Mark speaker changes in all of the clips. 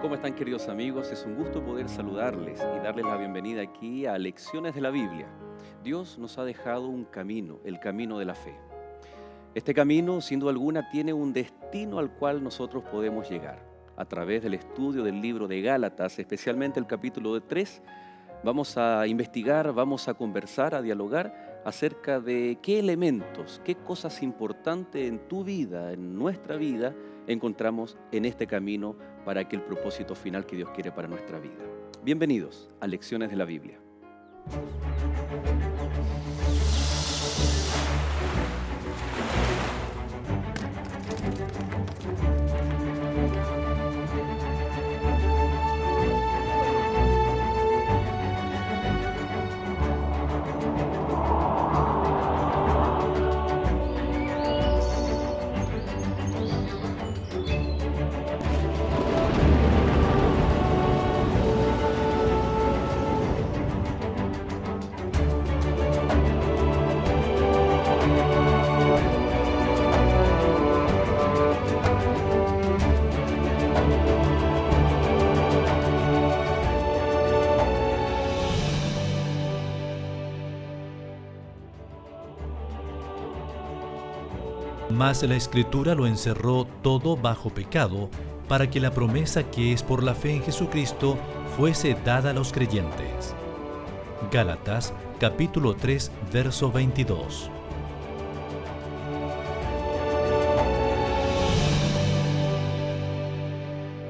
Speaker 1: ¿Cómo están, queridos amigos? Es un gusto poder saludarles y darles la bienvenida aquí a Lecciones de la Biblia. Dios nos ha dejado un camino, el camino de la fe. Este camino, sin duda alguna, tiene un destino al cual nosotros podemos llegar. A través del estudio del libro de Gálatas, especialmente el capítulo 3, vamos a investigar, vamos a conversar, a dialogar acerca de qué elementos, qué cosas importantes en tu vida, en nuestra vida, encontramos en este camino para aquel propósito final que Dios quiere para nuestra vida. Bienvenidos a Lecciones de la Biblia.
Speaker 2: Mas la Escritura lo encerró todo bajo pecado, para que la promesa que es por la fe en Jesucristo fuese dada a los creyentes. Gálatas, capítulo 3, verso 22.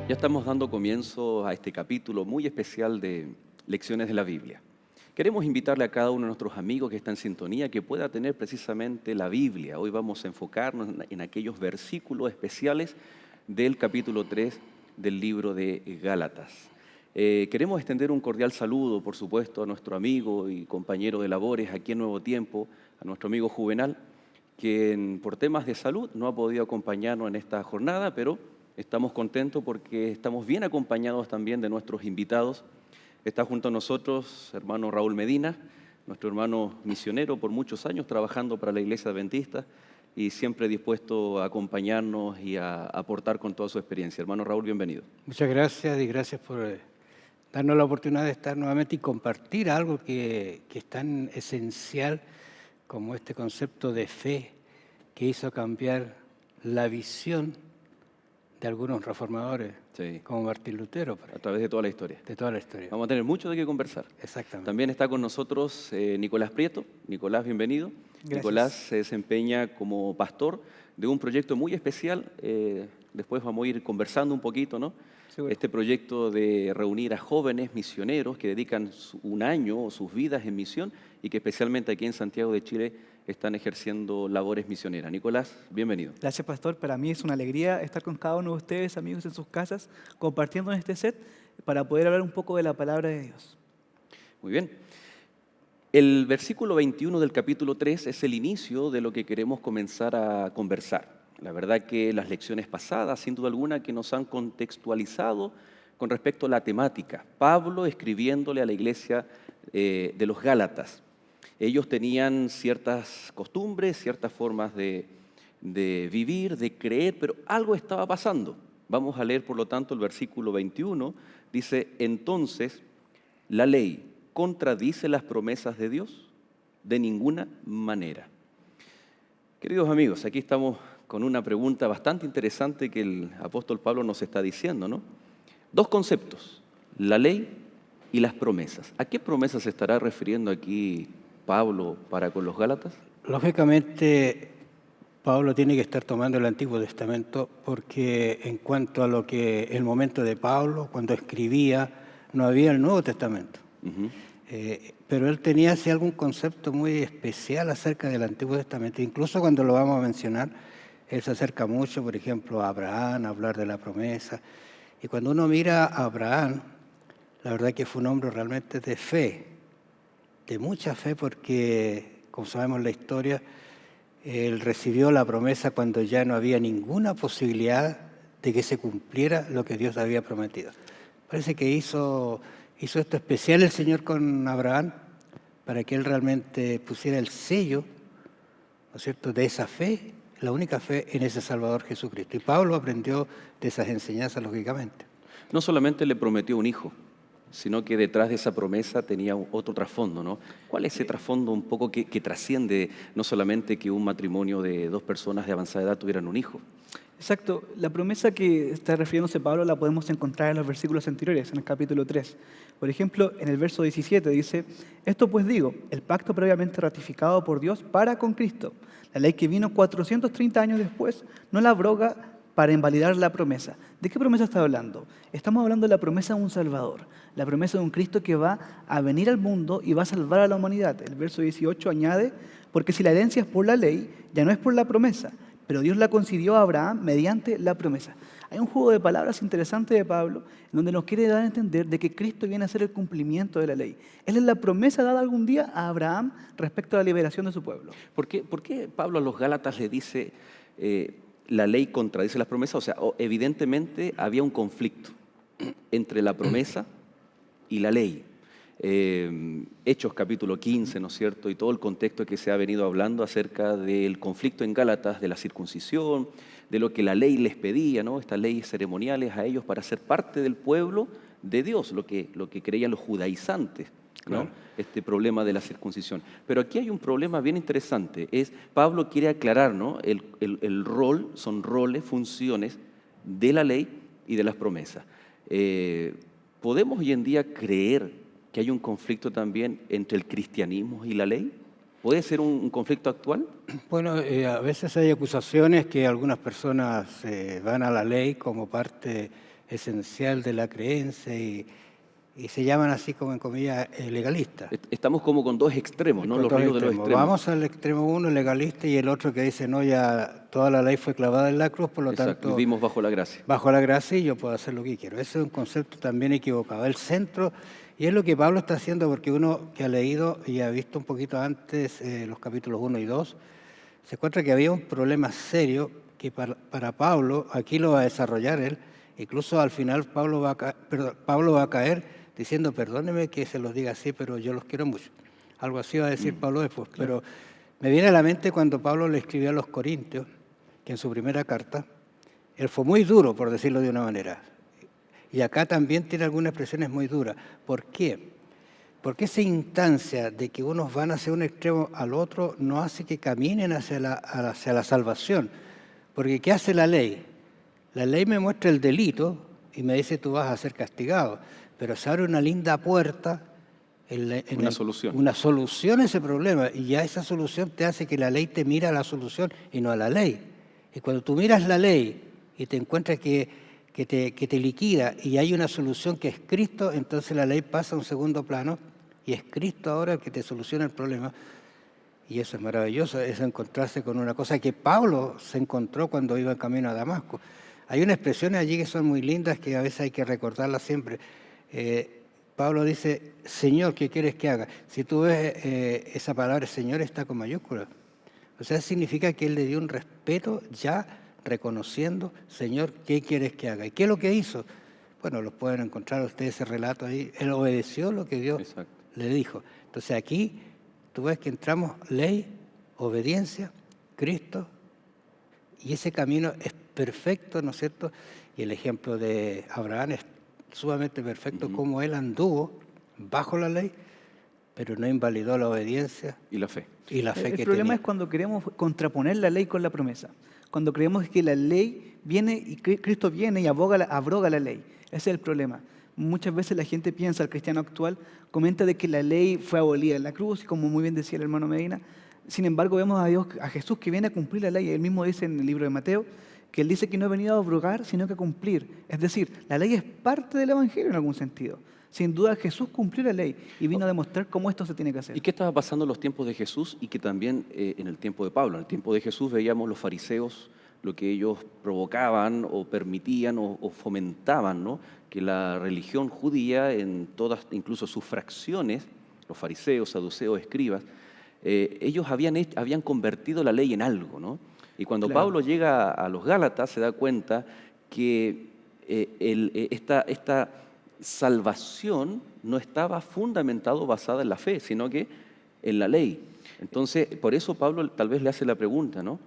Speaker 1: Ya estamos dando comienzo a este capítulo muy especial de Lecciones de la Biblia. Queremos invitarle a cada uno de nuestros amigos que está en sintonía que pueda tener precisamente la Biblia. Hoy vamos a enfocarnos en aquellos versículos especiales del capítulo 3 del libro de Gálatas. Queremos extender un cordial saludo, por supuesto, a nuestro amigo y compañero de labores aquí en Nuevo Tiempo, a nuestro amigo Juvenal, quien por temas de salud no ha podido acompañarnos en esta jornada, pero estamos contentos porque estamos bien acompañados también de nuestros invitados. Está junto a nosotros hermano Raúl Medina, nuestro hermano misionero por muchos años trabajando para la Iglesia Adventista y siempre dispuesto a acompañarnos y a aportar con toda su experiencia. Hermano Raúl, bienvenido.
Speaker 3: Muchas gracias y gracias por darnos la oportunidad de estar nuevamente y compartir algo que es tan esencial como este concepto de fe que hizo cambiar la visión de algunos reformadores,
Speaker 1: Sí.
Speaker 3: como Martín Lutero,
Speaker 1: A través de toda la historia.
Speaker 3: de toda la historia.
Speaker 1: Vamos a tener mucho de qué conversar.
Speaker 3: Exactamente.
Speaker 1: También está con nosotros Nicolás Prieto. Nicolás, bienvenido.
Speaker 3: Gracias.
Speaker 1: Nicolás se desempeña como pastor de un proyecto muy especial. Después vamos a ir conversando un poquito, ¿no?
Speaker 3: Seguro.
Speaker 1: Este proyecto de reunir a jóvenes misioneros que dedican un año o sus vidas en misión y que especialmente aquí en Santiago de Chile están ejerciendo labores misioneras. Nicolás, bienvenido.
Speaker 4: Gracias, pastor. Para mí es una alegría estar con cada uno de ustedes, amigos, en sus casas, compartiendo en este set para poder hablar un poco de la palabra de Dios.
Speaker 1: Muy bien. El versículo 21 del capítulo 3 es el inicio de lo que queremos comenzar a conversar. La verdad que las lecciones pasadas, sin duda alguna, que nos han contextualizado con respecto a la temática. Pablo escribiéndole a la iglesia de los Gálatas. Ellos tenían ciertas costumbres, ciertas formas de vivir, de creer, pero algo estaba pasando. Vamos a leer, por lo tanto, el versículo 21. Dice, entonces, ¿la ley contradice las promesas de Dios? De ninguna manera. Queridos amigos, aquí estamos con una pregunta bastante interesante que el apóstol Pablo nos está diciendo, ¿no? Dos conceptos, la ley y las promesas. ¿A qué promesas se estará refiriendo aquí Pablo para con los Gálatas?
Speaker 3: Lógicamente, Pablo tiene que estar tomando el Antiguo Testamento porque en cuanto a lo que el momento de Pablo, cuando escribía, no había el Nuevo Testamento.
Speaker 1: Uh-huh.
Speaker 3: Pero él tenía así algún concepto muy especial acerca del Antiguo Testamento. Incluso cuando lo vamos a mencionar, él se acerca mucho, por ejemplo, a Abraham, a hablar de la promesa. Y cuando uno mira a Abraham, la verdad que fue un hombre realmente de fe, de mucha fe, porque, como sabemos la historia, él recibió la promesa cuando ya no había ninguna posibilidad de que se cumpliera lo que Dios había prometido. Parece que hizo esto especial el Señor con Abraham para que él realmente pusiera el sello, ¿no es cierto?, de esa fe, la única fe en ese Salvador Jesucristo. Y Pablo aprendió de esas enseñanzas, lógicamente.
Speaker 1: No solamente le prometió un hijo, sino que detrás de esa promesa tenía otro trasfondo, ¿no? ¿Cuál es ese trasfondo un poco que trasciende no solamente que un matrimonio de dos personas de avanzada edad tuvieran un hijo?
Speaker 4: Exacto. La promesa que está refiriéndose Pablo la podemos encontrar en los versículos anteriores, en el capítulo 3. Por ejemplo, en el verso 17 dice, esto pues digo, el pacto previamente ratificado por Dios para con Cristo, la ley que vino 430 años después, no la abroga para invalidar la promesa. ¿De qué promesa está hablando? Estamos hablando de la promesa de un Salvador, la promesa de un Cristo que va a venir al mundo y va a salvar a la humanidad. El verso 18 añade, porque si la herencia es por la ley, ya no es por la promesa, pero Dios la concedió a Abraham mediante la promesa. Hay un juego de palabras interesante de Pablo en donde nos quiere dar a entender de que Cristo viene a hacer el cumplimiento de la ley. Él es la promesa dada algún día a Abraham respecto a la liberación de su pueblo.
Speaker 1: ¿Por qué Pablo a los Gálatas le dice la ley contradice las promesas? O sea, evidentemente había un conflicto entre la promesa y la ley. Hechos capítulo 15, ¿no es cierto? Y todo el contexto que se ha venido hablando acerca del conflicto en Gálatas, de la circuncisión, de lo que la ley les pedía, ¿no? Estas leyes ceremoniales a ellos para ser parte del pueblo de Dios, lo que creían los judaizantes, ¿no? Claro. Este problema de la circuncisión. Pero aquí hay un problema bien interesante, Pablo quiere aclarar, ¿no? El rol, son roles, funciones de la ley y de las promesas. ¿Podemos hoy en día creer que hay un conflicto también entre el cristianismo y la ley? ¿Puede ser un conflicto actual?
Speaker 3: Bueno, a veces hay acusaciones que algunas personas van a la ley como parte esencial de la creencia y se llaman así como en comillas legalistas.
Speaker 1: Estamos como con dos extremos, ¿no? Los ríos de los extremos.
Speaker 3: Vamos al extremo uno, legalista, y el otro que dice, no, ya toda la ley fue clavada en la cruz, por lo tanto...
Speaker 1: Vivimos bajo la gracia.
Speaker 3: Bajo la gracia y yo puedo hacer lo que quiero. Ese es un concepto también equivocado. El centro, y es lo que Pablo está haciendo, porque uno que ha leído y ha visto un poquito antes los capítulos 1 y 2, se encuentra que había un problema serio que para Pablo, aquí lo va a desarrollar él, incluso al final Pablo va a caer diciendo, perdóneme que se los diga así, pero yo los quiero mucho. Algo así va a decir Pablo después. Claro. Pero me viene a la mente cuando Pablo le escribió a los Corintios, que en su primera carta, él fue muy duro, por decirlo de una manera. Y acá también tiene algunas expresiones muy duras. ¿Por qué? Porque esa instancia de que unos van hacia un extremo al otro no hace que caminen hacia la salvación. Porque ¿qué hace la ley? La ley me muestra el delito y me dice tú vas a ser castigado. Pero se abre una linda puerta, una solución a ese problema. Y ya esa solución te hace que la ley te mira a la solución y no a la ley. Y cuando tú miras la ley y te encuentras que te liquida y hay una solución que es Cristo, entonces la ley pasa a un segundo plano y es Cristo ahora el que te soluciona el problema. Y eso es maravilloso, es encontrarse con una cosa que Pablo se encontró cuando iba en camino a Damasco. Hay unas expresiones allí que son muy lindas que a veces hay que recordarlas siempre. Pablo dice, Señor, ¿qué quieres que haga? Si tú ves esa palabra, Señor, está con mayúsculas. O sea, significa que él le dio un respeto ya reconociendo, Señor, ¿qué quieres que haga? ¿Y qué es lo que hizo? Bueno, lo pueden encontrar ustedes ese relato ahí. Él obedeció lo que Dios le dijo. Entonces aquí tú ves que entramos ley, obediencia, Cristo, y ese camino es perfecto, ¿no es cierto? Y el ejemplo de Abraham es sumamente perfecto, como él anduvo bajo la ley, pero no invalidó la obediencia
Speaker 1: y la fe.
Speaker 4: El problema es cuando queremos contraponer la ley con la promesa. Cuando creemos que la ley viene y Cristo viene y abroga la ley. Ese es el problema. Muchas veces la gente piensa, el cristiano actual, comenta de que la ley fue abolida en la cruz, y como muy bien decía el hermano Medina. Sin embargo, vemos a Jesús que viene a cumplir la ley. Él mismo dice en el libro de Mateo, que él dice que no ha venido a abrogar, sino que a cumplir. Es decir, la ley es parte del Evangelio en algún sentido. Sin duda Jesús cumplió la ley y vino a demostrar cómo esto se tiene que hacer.
Speaker 1: ¿Y qué estaba pasando en los tiempos de Jesús y que también en el tiempo de Pablo? En el tiempo de Jesús veíamos los fariseos, lo que ellos provocaban o permitían o fomentaban, ¿no? Que la religión judía en todas, incluso sus fracciones, los fariseos, saduceos, escribas, ellos habían convertido la ley en algo, ¿no? Y cuando Pablo llega a los Gálatas se da cuenta que esta salvación no estaba fundamentado basada en la fe, sino que en la ley. Entonces, por eso Pablo tal vez le hace la pregunta, ¿no?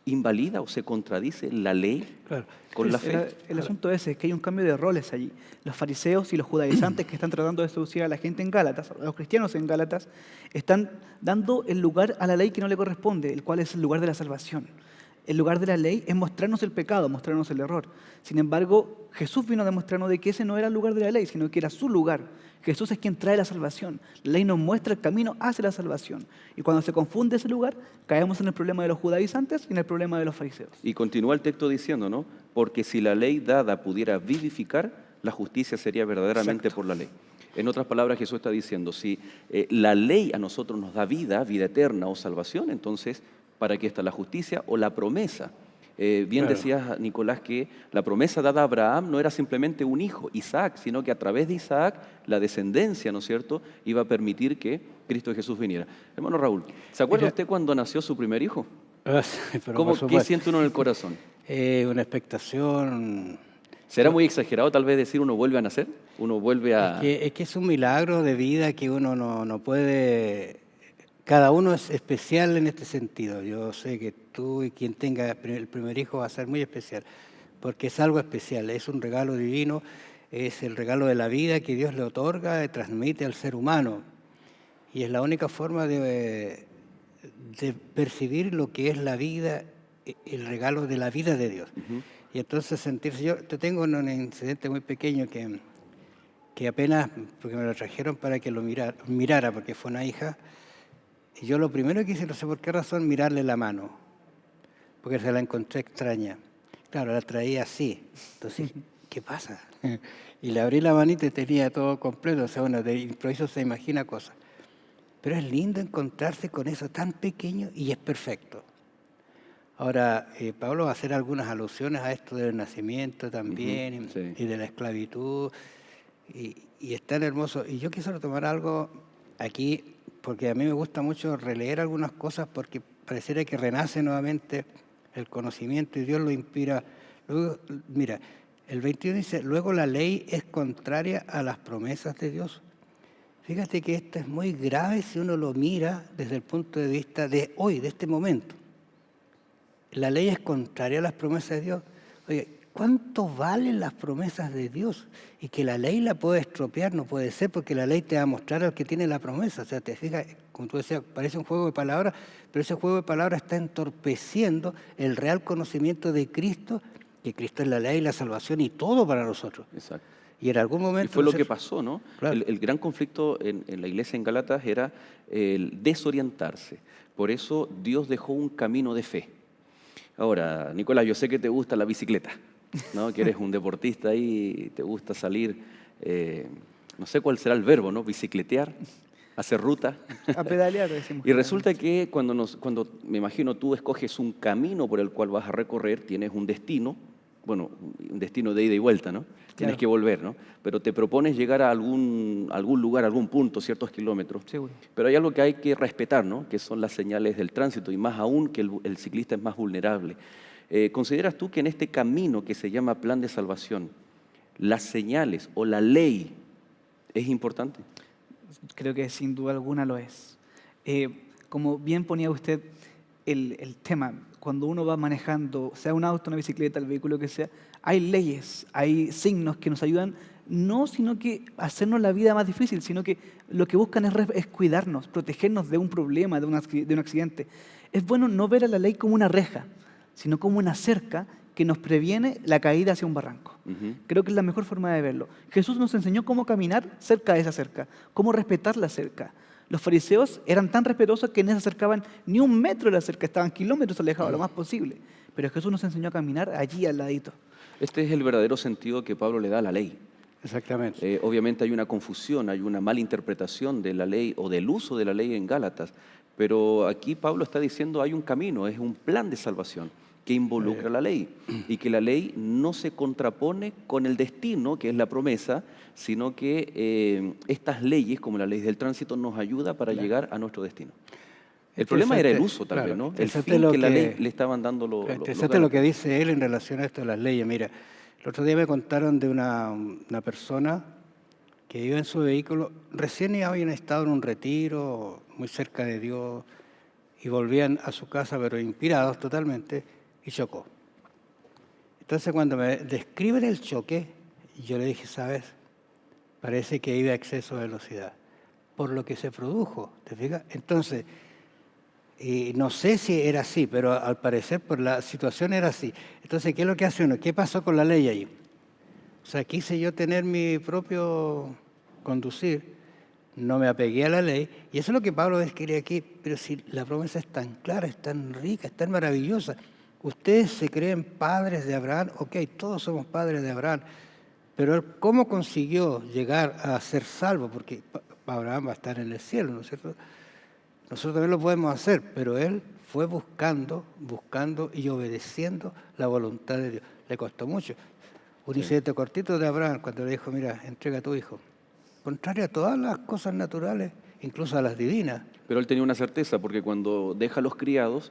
Speaker 1: invalida o se contradice la ley
Speaker 3: Claro.
Speaker 1: con la
Speaker 4: El,
Speaker 1: fe.
Speaker 4: el asunto es que hay un cambio de roles allí. Los fariseos y los judaizantes que están tratando de seducir a la gente en Gálatas, a los cristianos en Gálatas, están dando el lugar a la ley que no le corresponde, el cual es el lugar de la salvación. El lugar de la ley es mostrarnos el pecado, mostrarnos el error. Sin embargo, Jesús vino a demostrarnos de que ese no era el lugar de la ley, sino que era su lugar. Jesús es quien trae la salvación. La ley nos muestra el camino hacia la salvación. Y cuando se confunde ese lugar, caemos en el problema de los judaizantes y en el problema de los fariseos.
Speaker 1: Y continúa el texto diciendo, ¿no? Porque si la ley dada pudiera vivificar, la justicia sería verdaderamente por la ley. En otras palabras, Jesús está diciendo, si la ley a nosotros nos da vida, vida eterna o salvación, entonces, ¿para qué está la justicia o la promesa? Bien
Speaker 3: Claro.
Speaker 1: decías, Nicolás, que la promesa dada a Abraham no era simplemente un hijo, Isaac, sino que a través de Isaac, la descendencia, ¿no es cierto?, iba a permitir que Cristo Jesús viniera. Hermano Raúl, ¿se acuerda
Speaker 3: Mira,
Speaker 1: usted cuando nació su primer hijo?
Speaker 3: Pero
Speaker 1: ¿Cómo,
Speaker 3: por
Speaker 1: ¿Qué
Speaker 3: supuesto,
Speaker 1: siente uno en el corazón?
Speaker 3: una expectación.
Speaker 1: ¿Será muy exagerado tal vez decir uno vuelve a nacer? ¿Uno vuelve a...?
Speaker 3: Es que es un milagro de vida que uno no puede. Cada uno es especial en este sentido. Yo sé que tú y quien tenga el primer hijo va a ser muy especial, porque es algo especial, es un regalo divino, es el regalo de la vida que Dios le otorga y transmite al ser humano. Y es la única forma de percibir lo que es la vida, el regalo de la vida de Dios. Y entonces sentirse, yo te tengo un incidente muy pequeño que apenas, porque me lo trajeron para que lo mirara, porque fue una hija, y yo lo primero que hice, no sé por qué razón, mirarle la mano, porque se la encontré extraña. Claro, la traía así, entonces, ¿qué pasa? Y le abrí la manita y tenía todo completo, o sea, uno de improviso se imagina cosas. Pero es lindo encontrarse con eso tan pequeño y es perfecto. Ahora, Pablo va a hacer algunas alusiones a esto del nacimiento también,
Speaker 1: sí.
Speaker 3: y de la esclavitud, y es tan hermoso. Y yo quisiera tomar algo aquí, porque a mí me gusta mucho releer algunas cosas, porque pareciera que renace nuevamente el conocimiento y Dios lo inspira. Luego, mira, el 21 dice, luego la ley es contraria a las promesas de Dios. Fíjate que esto es muy grave si uno lo mira desde el punto de vista de hoy, de este momento. La ley es contraria a las promesas de Dios. Oye, ¿cuánto valen las promesas de Dios? Y que la ley la puede estropear, no puede ser, porque la ley te va a mostrar al que tiene la promesa. O sea, te fijas, como tú decías, parece un juego de palabras, pero ese juego de palabras está entorpeciendo el real conocimiento de Cristo, que Cristo es la ley, la salvación y todo para nosotros.
Speaker 1: Exacto.
Speaker 3: Y en algún
Speaker 1: Y
Speaker 3: momento...
Speaker 1: fue lo que pasó, ¿no?
Speaker 3: Claro.
Speaker 1: El gran conflicto en la iglesia en Gálatas era el desorientarse. Por eso Dios dejó un camino de fe. Ahora, Nicolás, yo sé que te gusta la bicicleta, ¿no? Que eres un deportista y te gusta salir, no sé cuál será el verbo, ¿no? Bicicletear, hacer ruta.
Speaker 4: A pedalear, decimos.
Speaker 1: Y resulta que cuando me imagino tú escoges un camino por el cual vas a recorrer, tienes un destino, bueno, un destino de ida y vuelta, ¿no? Tienes
Speaker 4: Claro.
Speaker 1: que volver, ¿no? Pero te propones llegar a algún lugar, algún punto, ciertos kilómetros.
Speaker 4: Seguro.
Speaker 1: Pero hay algo que hay que respetar, ¿no? Que son las señales del tránsito, y más aún que el ciclista es más vulnerable. ¿Consideras tú que en este camino que se llama plan de salvación, las señales o la ley es importante?
Speaker 4: Creo que sin duda alguna lo es. Como bien ponía usted el tema, cuando uno va manejando, sea un auto, una bicicleta, el vehículo que sea, hay leyes, hay signos que nos ayudan, no sino que hacernos la vida más difícil, sino que lo que buscan es cuidarnos, protegernos de un problema, de un accidente. Es bueno no ver a la ley como una reja, sino como una cerca que nos previene la caída hacia un barranco. Creo que es la mejor forma de verlo. Jesús nos enseñó cómo caminar cerca de esa cerca, cómo respetar la cerca. Los fariseos eran tan respetuosos que no se acercaban ni un metro de la cerca, estaban kilómetros alejados, lo más posible. Pero Jesús nos enseñó a caminar allí al ladito.
Speaker 1: Este es el verdadero sentido que Pablo le da a la ley.
Speaker 3: Exactamente.
Speaker 1: Obviamente hay una confusión, hay una mala interpretación de la ley o del uso de la ley en Gálatas, pero aquí Pablo está diciendo hay un camino, es un plan de salvación que involucra la ley y que la ley no se contrapone con el destino, que es la promesa, sino que estas leyes, como la ley del tránsito, nos ayuda para llegar a nuestro destino. El problema era el uso, tal vez, ¿no? El fin que la ley le estaban dando los
Speaker 3: Interesante lo que dice él en relación a esto de las leyes. Mira, el otro día me contaron de una persona que iba en su vehículo, recién habían estado en un retiro muy cerca de Dios, y volvían a su casa, pero inspirados totalmente, y chocó. Entonces, cuando me describen el choque, yo le dije, ¿sabes? Parece que iba a exceso de velocidad, por lo que se produjo, ¿te fijas? Entonces, y no sé si era así, pero al parecer por la situación era así. Entonces, ¿qué es lo que hace uno? ¿Qué pasó con la ley ahí? O sea, quise yo tener mi propio conducir, no me apegué a la ley, y eso es lo que Pablo describe aquí, pero si la promesa es tan clara, es tan rica, es tan maravillosa. Ustedes se creen padres de Abraham, ok, todos somos padres de Abraham, pero él, ¿cómo consiguió llegar a ser salvo? Porque Abraham va a estar en el cielo, ¿no es cierto? Nosotros también lo podemos hacer, pero él fue buscando y obedeciendo la voluntad de Dios. Le costó mucho. Un incidente cortito de Abraham cuando le dijo, mira, entrega a tu hijo. Contrario a todas las cosas naturales, incluso a las divinas.
Speaker 1: Pero él tenía una certeza, porque cuando deja a los criados,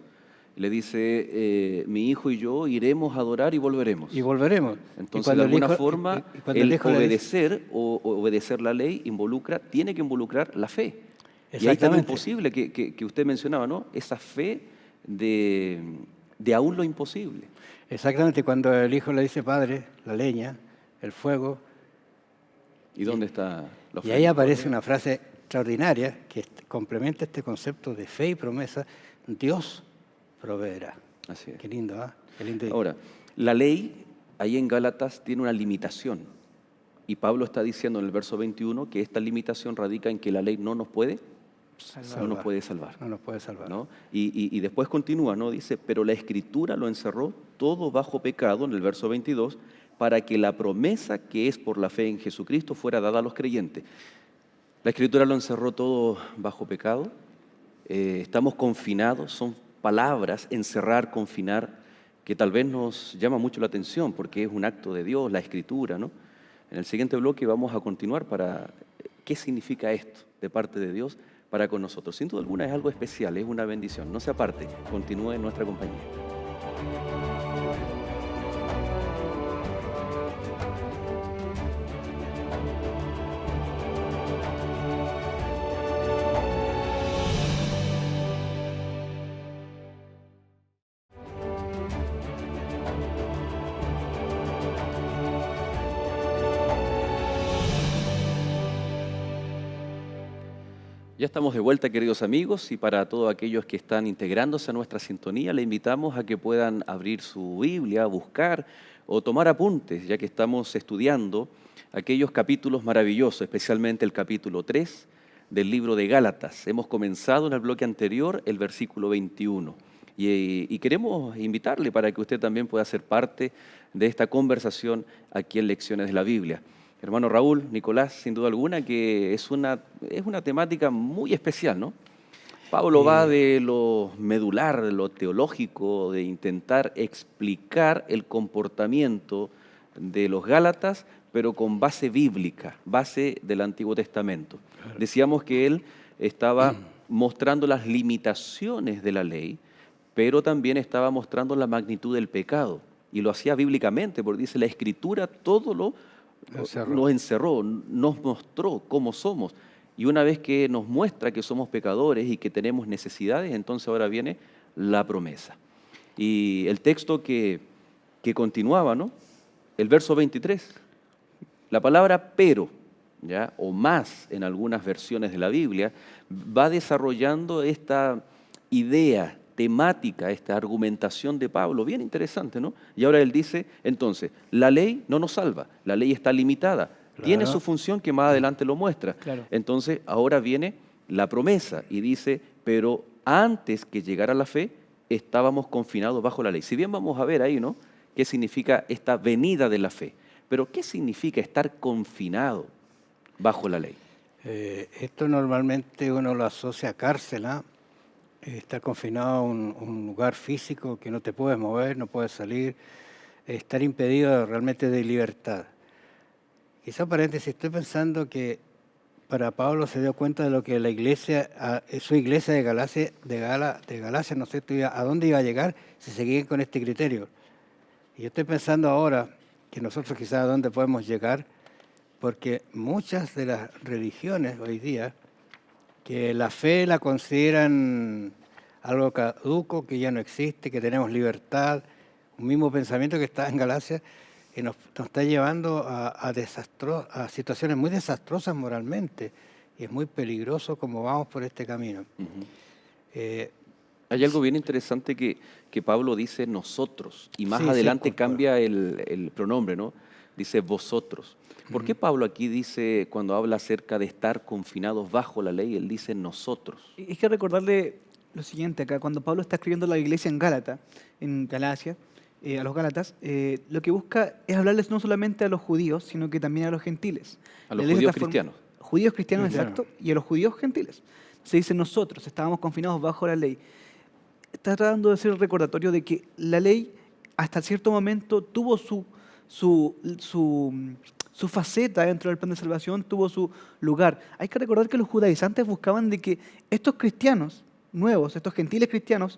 Speaker 1: le dice, mi hijo y yo iremos a adorar y volveremos.
Speaker 3: Y volveremos.
Speaker 1: Entonces, de alguna forma, el obedecer o obedecer la ley tiene que involucrar la fe. Y ahí está lo imposible que usted mencionaba, ¿no? Esa fe de aún lo imposible.
Speaker 3: Exactamente, cuando el hijo le dice, padre, la leña, el fuego.
Speaker 1: ¿Y dónde está la fe?
Speaker 3: Y ahí aparece una frase extraordinaria que complementa este concepto de fe y promesa. Dios proveerá.
Speaker 1: Así es.
Speaker 3: Qué lindo, ¿ah? Qué lindo.
Speaker 1: Ahora, la ley, ahí en Gálatas, tiene una limitación. Y Pablo está diciendo en el verso 21 que esta limitación radica en que la ley no nos puede salvar.
Speaker 3: No nos puede salvar.
Speaker 1: ¿No? Y después continúa, ¿no? Dice, pero la Escritura lo encerró todo bajo pecado, en el verso 22, para que la promesa que es por la fe en Jesucristo fuera dada a los creyentes. La Escritura lo encerró todo bajo pecado. Estamos confinados, son palabras, encerrar, confinar, que tal vez nos llama mucho la atención porque es un acto de Dios, la Escritura, ¿no? En el siguiente bloque vamos a continuar para qué significa esto de parte de Dios para con nosotros. Sin duda alguna es algo especial, es una bendición. No se aparte, continúe en nuestra compañía. Ya estamos de vuelta, queridos amigos, y para todos aquellos que están integrándose a nuestra sintonía, le invitamos a que puedan abrir su Biblia, buscar o tomar apuntes, ya que estamos estudiando aquellos capítulos maravillosos, especialmente el capítulo 3 del libro de Gálatas. Hemos comenzado en el bloque anterior el versículo 21 y queremos invitarle para que usted también pueda ser parte de esta conversación aquí en Lecciones de la Biblia. Hermano Raúl, Nicolás, sin duda alguna que es una temática muy especial, ¿no? Pablo va de lo medular, de lo teológico, de intentar explicar el comportamiento de los Gálatas, pero con base bíblica, base del Antiguo Testamento. Claro. Decíamos que él estaba mostrando las limitaciones de la ley, pero también estaba mostrando la magnitud del pecado. Y lo hacía bíblicamente, porque dice la Escritura todo nos encerró, nos mostró cómo somos. Y una vez que nos muestra que somos pecadores y que tenemos necesidades, entonces ahora viene la promesa. Y el texto que continuaba, ¿no? El verso 23, la palabra pero, ¿ya? O más en algunas versiones de la Biblia, va desarrollando esta idea temática, esta argumentación de Pablo, bien interesante, ¿no? Y ahora él dice, entonces, la ley no nos salva, la ley está limitada, claro. Tiene su función que más adelante lo muestra. Claro. Entonces, ahora viene la promesa y dice, pero antes que llegara la fe, estábamos confinados bajo la ley. Si bien vamos a ver ahí, ¿no? ¿Qué significa esta venida de la fe? Pero, ¿qué significa estar confinado bajo la ley?
Speaker 3: Esto normalmente uno lo asocia a cárcel, ¿ah? Estar confinado a un lugar físico que no te puedes mover, no puedes salir, estar impedido realmente de libertad. Quizá paréntesis, estoy pensando que para Pablo se dio cuenta de lo que la iglesia, su iglesia de Galacia, no sé a dónde iba a llegar si seguían con este criterio. Y yo estoy pensando ahora que nosotros quizás a dónde podemos llegar, porque muchas de las religiones hoy día, que la fe la consideran algo caduco que ya no existe, que tenemos libertad, un mismo pensamiento que está en Galacia, y nos está llevando a situaciones muy desastrosas moralmente, y es muy peligroso como vamos por este camino.
Speaker 1: Ujú.
Speaker 3: Eh,
Speaker 1: Hay algo bien interesante que Pablo dice nosotros, y más
Speaker 3: sí, se
Speaker 1: adelante
Speaker 3: incorpora.
Speaker 1: cambia el pronombre, ¿no? Dice vosotros. ¿Por qué Pablo aquí dice, cuando habla acerca de estar confinados bajo la ley, él dice nosotros?
Speaker 4: Y hay que recordarle lo siguiente acá, cuando Pablo está escribiendo a la iglesia en Galacia, a los Gálatas, lo que busca es hablarles no solamente a los judíos, sino que también a los gentiles.
Speaker 1: A
Speaker 4: La
Speaker 1: los
Speaker 4: iglesia
Speaker 1: judíos
Speaker 4: está
Speaker 1: cristianos.
Speaker 4: Judíos cristianos,
Speaker 3: Cristiano.
Speaker 4: exacto, y a los judíos gentiles. Se dice nosotros, estábamos confinados bajo la ley. Está tratando de ser recordatorio de que la ley hasta cierto momento tuvo su, su, su faceta dentro del plan de salvación, tuvo su lugar. Hay que recordar que los judaizantes buscaban de que estos cristianos nuevos, estos gentiles cristianos,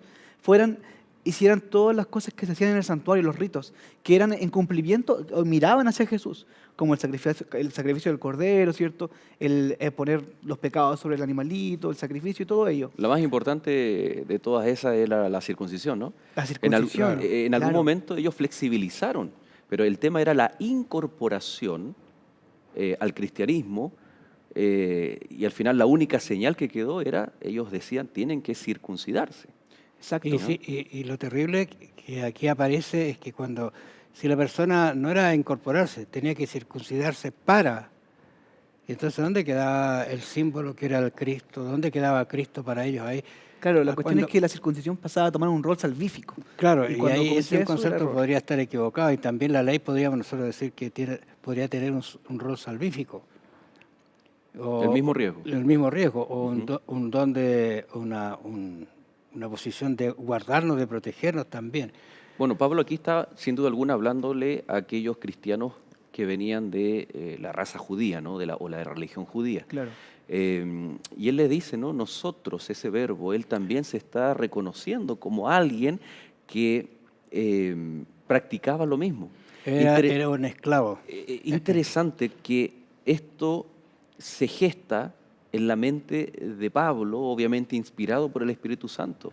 Speaker 4: hicieran todas las cosas que se hacían en el santuario, los ritos, que eran en cumplimiento, o miraban hacia Jesús, como el sacrificio del cordero, ¿cierto? El poner los pecados sobre el animalito, el sacrificio y todo ello.
Speaker 1: La más importante de todas esas es la circuncisión, ¿no?
Speaker 4: La
Speaker 1: En,
Speaker 4: circuncisión,
Speaker 1: en algún
Speaker 4: claro.
Speaker 1: momento ellos flexibilizaron, pero el tema era la incorporación al cristianismo, y al final la única señal que quedó era, ellos decían, tienen que circuncidarse.
Speaker 4: Exacto.
Speaker 3: Y, sí, y lo terrible que aquí aparece es que si la persona no era incorporarse, tenía que circuncidarse para. Entonces, ¿dónde quedaba el símbolo que era el Cristo? ¿Dónde quedaba Cristo para ellos ahí?
Speaker 4: Claro, la
Speaker 3: Ah,
Speaker 4: cuestión es
Speaker 3: cuando-
Speaker 4: que la circuncisión pasaba a tomar un rol salvífico.
Speaker 3: Claro,
Speaker 4: Y
Speaker 3: y
Speaker 4: cuando
Speaker 3: ahí
Speaker 4: cometía
Speaker 3: ese
Speaker 4: eso, era
Speaker 3: concepto
Speaker 4: error.
Speaker 3: podría estar equivocado, y también la ley podríamos nosotros decir que podría tener un rol salvífico.
Speaker 1: El mismo riesgo.
Speaker 3: El mismo riesgo, o
Speaker 1: Ujú.
Speaker 3: un don de una posición de guardarnos, de protegernos también.
Speaker 1: Bueno, Pablo aquí está, sin duda alguna, hablándole a aquellos cristianos que venían de la raza judía, ¿no? O la religión judía.
Speaker 4: Claro.
Speaker 1: Y él le dice, ¿no? Nosotros, ese verbo, él también se está reconociendo como alguien que practicaba lo mismo.
Speaker 3: Era un esclavo.
Speaker 1: Interesante que esto se gesta en la mente de Pablo, obviamente inspirado por el Espíritu Santo.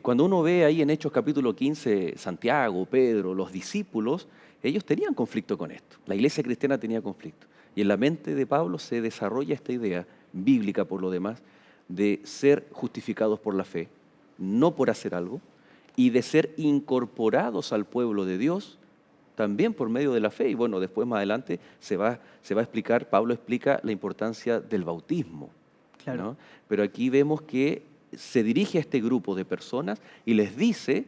Speaker 1: Cuando uno ve ahí en Hechos capítulo 15, Santiago, Pedro, los discípulos, ellos tenían conflicto con esto. La iglesia cristiana tenía conflicto. Y en la mente de Pablo se desarrolla esta idea, bíblica por lo demás, de ser justificados por la fe, no por hacer algo, y de ser incorporados al pueblo de Dios también por medio de la fe. Y bueno, después más adelante se va a explicar, Pablo explica la importancia del bautismo.
Speaker 4: Claro.
Speaker 1: ¿No? Pero aquí vemos que se dirige a este grupo de personas y les dice,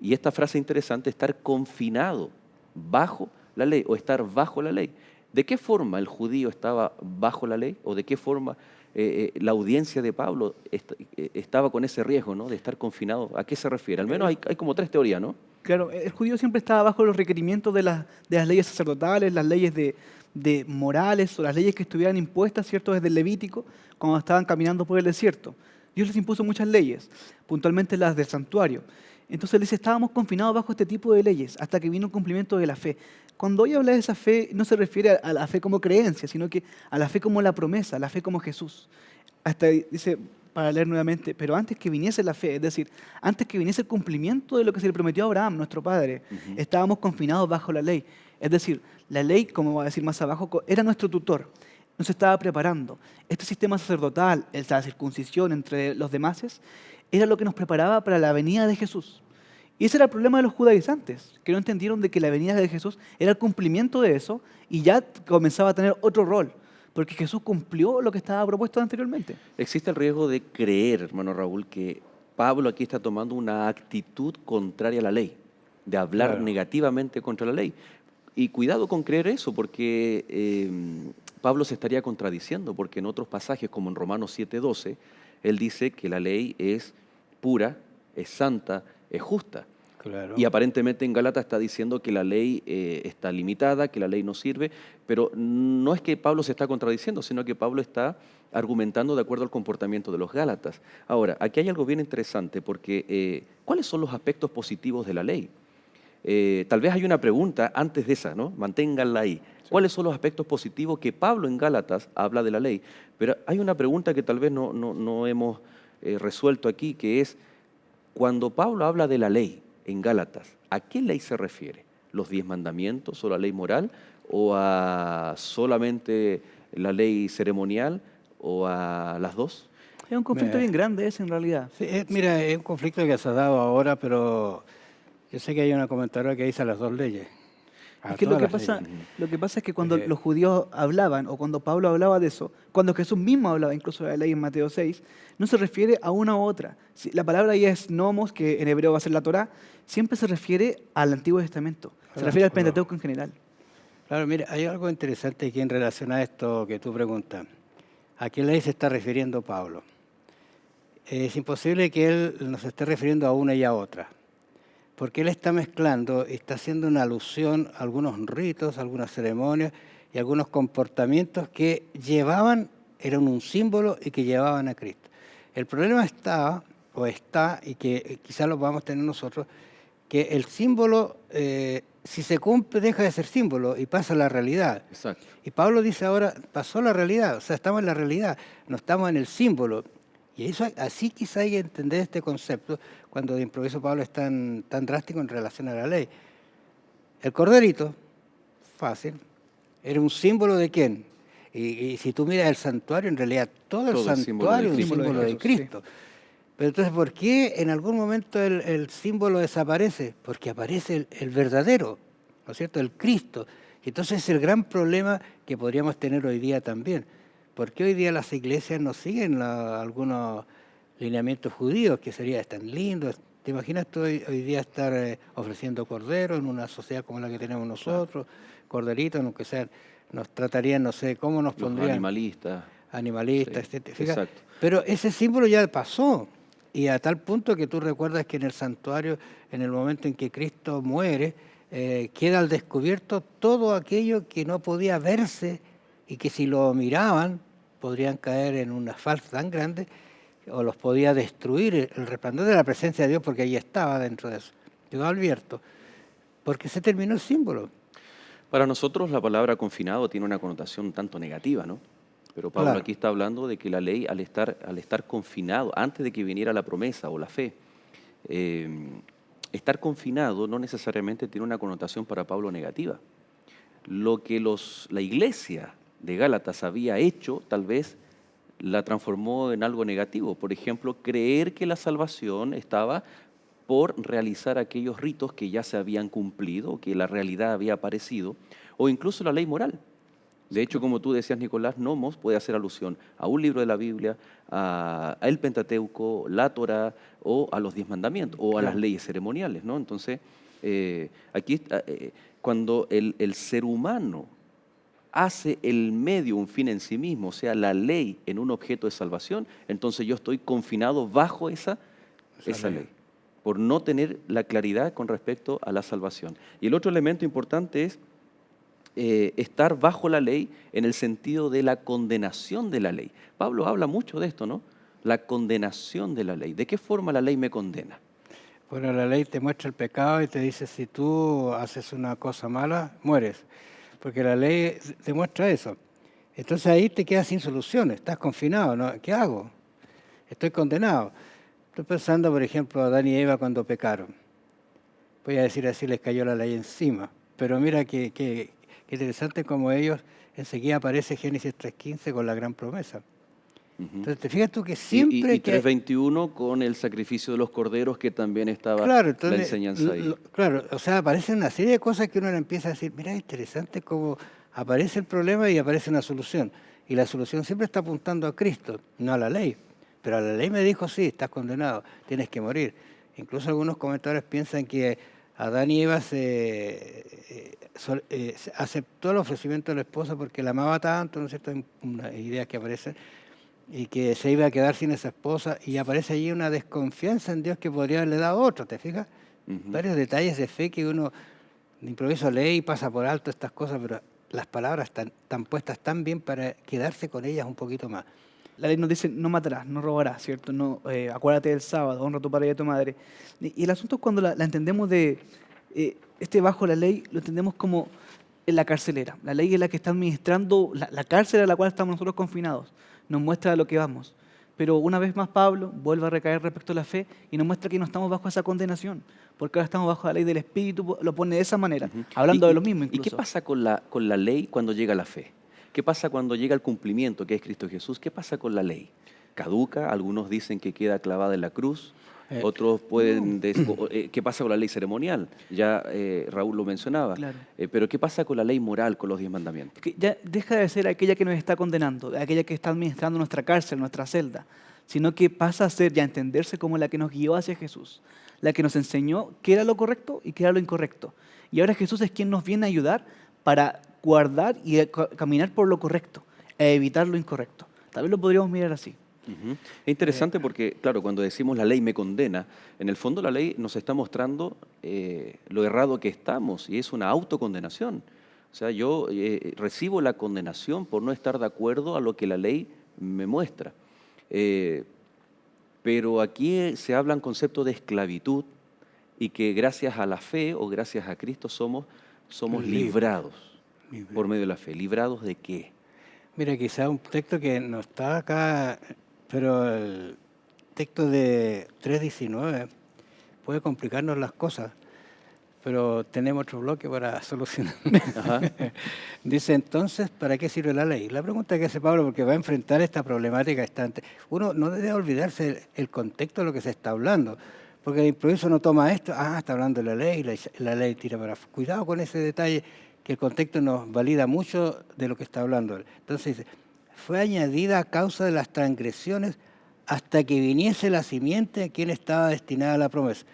Speaker 1: y esta frase interesante, estar confinado bajo la ley o estar bajo la ley. ¿De qué forma el judío estaba bajo la ley? ¿O de qué forma la audiencia de Pablo estaba con ese riesgo, ¿no? De estar confinado? ¿A qué se refiere? Al menos hay como tres teorías, ¿no?
Speaker 4: Claro, el judío siempre estaba bajo los requerimientos de las leyes sacerdotales, las leyes de morales o las leyes que estuvieran impuestas, ¿cierto?, desde el Levítico, cuando estaban caminando por el desierto. Dios les impuso muchas leyes, puntualmente las del santuario. Entonces él dice, estábamos confinados bajo este tipo de leyes hasta que vino el cumplimiento de la fe. Cuando hoy habla de esa fe, no se refiere a la fe como creencia, sino que a la fe como la promesa, a la fe como Jesús. Hasta dice, para leer nuevamente, pero antes que viniese la fe, es decir, antes que viniese el cumplimiento de lo que se le prometió a Abraham, nuestro padre, estábamos confinados bajo la ley. Es decir, la ley, como va a decir más abajo, era nuestro tutor, nos estaba preparando. Este sistema sacerdotal, la circuncisión entre los demás, era lo que nos preparaba para la venida de Jesús. Y ese era el problema de los judaizantes, que no entendieron de que la venida de Jesús era el cumplimiento de eso y ya comenzaba a tener otro rol, porque Jesús cumplió lo que estaba propuesto anteriormente.
Speaker 1: Existe el riesgo de creer, hermano Raúl, que Pablo aquí está tomando una actitud contraria a la ley, de hablar
Speaker 3: Claro.
Speaker 1: negativamente contra la ley. Y cuidado con creer eso, porque Pablo se estaría contradiciendo, porque en otros pasajes, como en Romanos 7:12, él dice que la ley es pura, es santa, es justa.
Speaker 3: Claro.
Speaker 1: Y aparentemente en Gálatas está diciendo que la ley está limitada, que la ley no sirve, pero no es que Pablo se está contradiciendo, sino que Pablo está argumentando de acuerdo al comportamiento de los Gálatas. Ahora, aquí hay algo bien interesante, porque ¿cuáles son los aspectos positivos de la ley? Tal vez hay una pregunta antes de esa, ¿no? Manténganla ahí. ¿Cuáles son los aspectos positivos que Pablo en Gálatas habla de la ley? Pero hay una pregunta que tal vez no hemos resuelto aquí, que es, Cuando Pablo habla de la ley en Gálatas, ¿a qué ley se refiere? ¿Los 10 mandamientos o la ley moral? ¿O a solamente la ley ceremonial? ¿O a las dos?
Speaker 4: Es un conflicto
Speaker 3: Me-
Speaker 4: bien grande ese en realidad.
Speaker 3: Sí, mira, es un conflicto que se ha dado ahora, pero yo sé que hay una comentadora que dice las dos leyes,
Speaker 4: Es
Speaker 3: a
Speaker 4: que
Speaker 3: todas las leyes.
Speaker 4: lo que pasa es que cuando
Speaker 3: Eh,
Speaker 4: los judíos hablaban, o cuando Pablo hablaba de eso, cuando Jesús mismo hablaba incluso de la ley en Mateo 6, no se refiere a una u otra. Si la palabra ahí es nomos, que en hebreo va a ser la Torá, siempre se refiere al Antiguo Testamento. Se refiere al Pentateuco en general.
Speaker 3: Claro, mira, hay algo interesante aquí en relación a esto que tú preguntas. ¿A qué ley se está refiriendo Pablo? Es imposible que él nos esté refiriendo a una y a otra, porque él está mezclando y está haciendo una alusión a algunos ritos, algunas ceremonias y algunos comportamientos que eran un símbolo y que llevaban a Cristo. El problema está, y que quizás lo vamos a tener nosotros, que el símbolo, si se cumple, deja de ser símbolo y pasa a la realidad.
Speaker 1: Exacto.
Speaker 3: Y Pablo dice ahora, pasó la realidad, o sea, estamos en la realidad, no estamos en el símbolo. Y eso, así quizá hay que entender este concepto cuando de improviso Pablo es tan drástico en relación a la ley. El corderito, fácil, era un símbolo de quién. Y si tú miras el santuario, en realidad todo el
Speaker 1: Todo es símbolo de
Speaker 3: santuario es un
Speaker 1: Cristo.
Speaker 3: símbolo de
Speaker 4: Jesús,
Speaker 3: Cristo. Pero entonces, ¿por qué en algún momento el símbolo desaparece? Porque aparece el verdadero, ¿no es cierto?, el Cristo. Y entonces es el gran problema que podríamos tener hoy día también. ¿Por qué hoy día las iglesias no siguen algunos lineamientos judíos que serían tan lindos? ¿Te imaginas tú hoy día estar ofreciendo cordero en una sociedad como la que tenemos nosotros? Corderitos, aunque sea, nos tratarían, no sé, ¿cómo nos
Speaker 1: Los
Speaker 3: pondrían?
Speaker 1: animalistas.
Speaker 3: Animalistas,
Speaker 1: Sí,
Speaker 3: etcétera. Fíjate.
Speaker 1: exacto.
Speaker 3: Pero ese símbolo ya pasó. Y a tal punto que tú recuerdas que en el santuario, en el momento en que Cristo muere, queda al descubierto todo aquello que no podía verse y que si lo miraban podrían caer en una falsa tan grande o los podía destruir el resplandor de la presencia de Dios, porque ahí estaba dentro de eso. Quedó abierto, porque se terminó el símbolo.
Speaker 1: Para nosotros la palabra confinado tiene una connotación un tanto negativa, ¿no? Pero Pablo
Speaker 3: Claro.
Speaker 1: aquí está hablando de que la ley, al estar confinado, antes de que viniera la promesa o la fe, eh, estar confinado no necesariamente tiene una connotación para Pablo negativa. Lo que la iglesia de Gálatas había hecho, tal vez la transformó en algo negativo. Por ejemplo, creer que la salvación estaba por realizar aquellos ritos que ya se habían cumplido, que la realidad había aparecido, o incluso la ley moral. De hecho, como tú decías, Nicolás, nomos puede hacer alusión a un libro de la Biblia, a el Pentateuco, la Torá, o a los 10 mandamientos, o a las leyes ceremoniales, ¿no? Entonces, aquí, cuando el ser humano hace el medio un fin en sí mismo, o sea, la ley en un objeto de salvación, entonces yo estoy confinado bajo esa ley, por no tener la claridad con respecto a la salvación. Y el otro elemento importante es estar bajo la ley en el sentido de la condenación de la ley. Pablo habla mucho de esto, ¿no? La condenación de la ley. ¿De qué forma la ley me condena?
Speaker 3: Bueno, la ley te muestra el pecado y te dice, si tú haces una cosa mala, mueres. Porque la ley te muestra eso. Entonces ahí te quedas sin solución, estás confinado, ¿no? ¿Qué hago? Estoy condenado. Estoy pensando, por ejemplo, a Adán y Eva cuando pecaron. Voy a decir así, les cayó la ley encima. Pero mira que interesante como ellos, enseguida aparece Génesis 3.15 con la gran promesa. Entonces, te fijas tú que siempre
Speaker 1: y 3.21 con el sacrificio de los corderos, que también estaba
Speaker 3: claro, entonces,
Speaker 1: la enseñanza ahí.
Speaker 3: Claro, o sea, aparecen una serie de cosas que uno le empieza a decir, mira, es interesante cómo aparece el problema y aparece una solución. Y la solución siempre está apuntando a Cristo, no a la ley. Pero a la ley me dijo, sí, estás condenado, tienes que morir. Incluso algunos comentadores piensan que Adán y Eva aceptó el ofrecimiento de la esposa porque la amaba tanto, ¿no es cierto? Hay unas ideas que aparecen, y que se iba a quedar sin esa esposa, y aparece allí una desconfianza en Dios que podría haberle dado otro, ¿te fijas? Varios detalles de fe que uno de improviso lee y pasa por alto estas cosas, pero las palabras están puestas tan bien para quedarse con ellas un poquito más.
Speaker 4: La ley nos dice, no matarás, no robarás, ¿cierto? No, acuérdate del sábado, honra a tu padre y a tu madre. Y el asunto es cuando la entendemos bajo la ley, lo entendemos como en la carcelera. La ley es la que está administrando la cárcel a la cual estamos nosotros confinados. Nos muestra a lo que vamos. Pero una vez más Pablo vuelve a recaer respecto a la fe y nos muestra que no estamos bajo esa condenación, porque ahora estamos bajo la ley del Espíritu, lo pone de esa manera, hablando de lo mismo
Speaker 1: ¿Y
Speaker 4: incluso.
Speaker 1: qué pasa con la ley cuando llega la fe? ¿Qué pasa cuando llega el cumplimiento, que es Cristo Jesús? ¿Qué pasa con la ley? ¿Caduca? Algunos dicen que queda clavada en la cruz. Otros pueden decir, ¿qué pasa con la ley ceremonial? Ya Raúl lo mencionaba.
Speaker 4: Claro.
Speaker 1: Pero ¿qué pasa con la ley moral, con los 10 mandamientos?
Speaker 4: Que ya deja de ser aquella que nos está condenando, aquella que está administrando nuestra cárcel, nuestra celda, sino que pasa a ser y a entenderse como la que nos guió hacia Jesús, la que nos enseñó qué era lo correcto y qué era lo incorrecto. Y ahora Jesús es quien nos viene a ayudar para guardar y caminar por lo correcto, e evitar lo incorrecto. Tal vez lo podríamos mirar así.
Speaker 1: Es interesante porque, claro, cuando decimos la ley me condena, en el fondo la ley nos está mostrando lo errado que estamos y es una autocondenación. O sea, yo recibo la condenación por no estar de acuerdo a lo que la ley me muestra. Pero aquí se habla en concepto de esclavitud y que gracias a la fe o gracias a Cristo somos librados por medio de la fe. ¿Librados de qué?
Speaker 3: Mira, quizá un texto que no está acá, pero el texto de 3:19 puede complicarnos las cosas, pero tenemos otro bloque para solucionar.
Speaker 1: Ajá.
Speaker 3: Dice entonces, ¿para qué sirve la ley? La pregunta que hace Pablo, porque va a enfrentar esta problemática estante. Uno no debe olvidarse el contexto de lo que se está hablando, porque el improviso no toma esto, está hablando de la ley, la ley tira para afuera. Cuidado con ese detalle, que el contexto nos valida mucho de lo que está hablando. Entonces dice, fue añadida a causa de las transgresiones hasta que viniese la simiente a quien estaba destinada la promesa.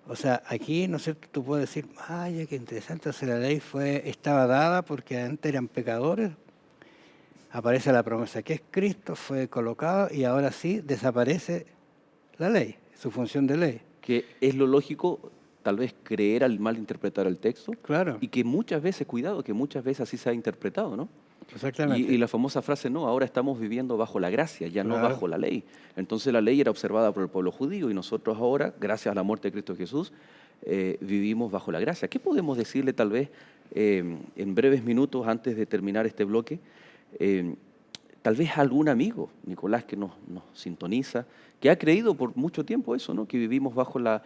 Speaker 3: O sea, aquí, ¿no es cierto?, tú puedes decir, ay, qué interesante, o sea, la ley estaba dada porque antes eran pecadores, aparece la promesa que es Cristo, fue colocado y ahora sí desaparece la ley, su función de ley.
Speaker 1: Que es lo lógico, tal vez creer al mal interpretar el texto.
Speaker 3: Claro.
Speaker 1: Y que muchas veces, cuidado, que muchas veces así se ha interpretado, ¿no?
Speaker 3: Exactamente.
Speaker 1: Y la famosa frase, no, ahora estamos viviendo bajo la gracia, ya no
Speaker 3: Claro.
Speaker 1: bajo la ley. Entonces la ley era observada por el pueblo judío y nosotros ahora, gracias a la muerte de Cristo Jesús, vivimos bajo la gracia. ¿Qué podemos decirle tal vez en breves minutos antes de terminar este bloque? Tal vez a algún amigo, Nicolás, que nos sintoniza, que ha creído por mucho tiempo eso, ¿no? Que vivimos bajo la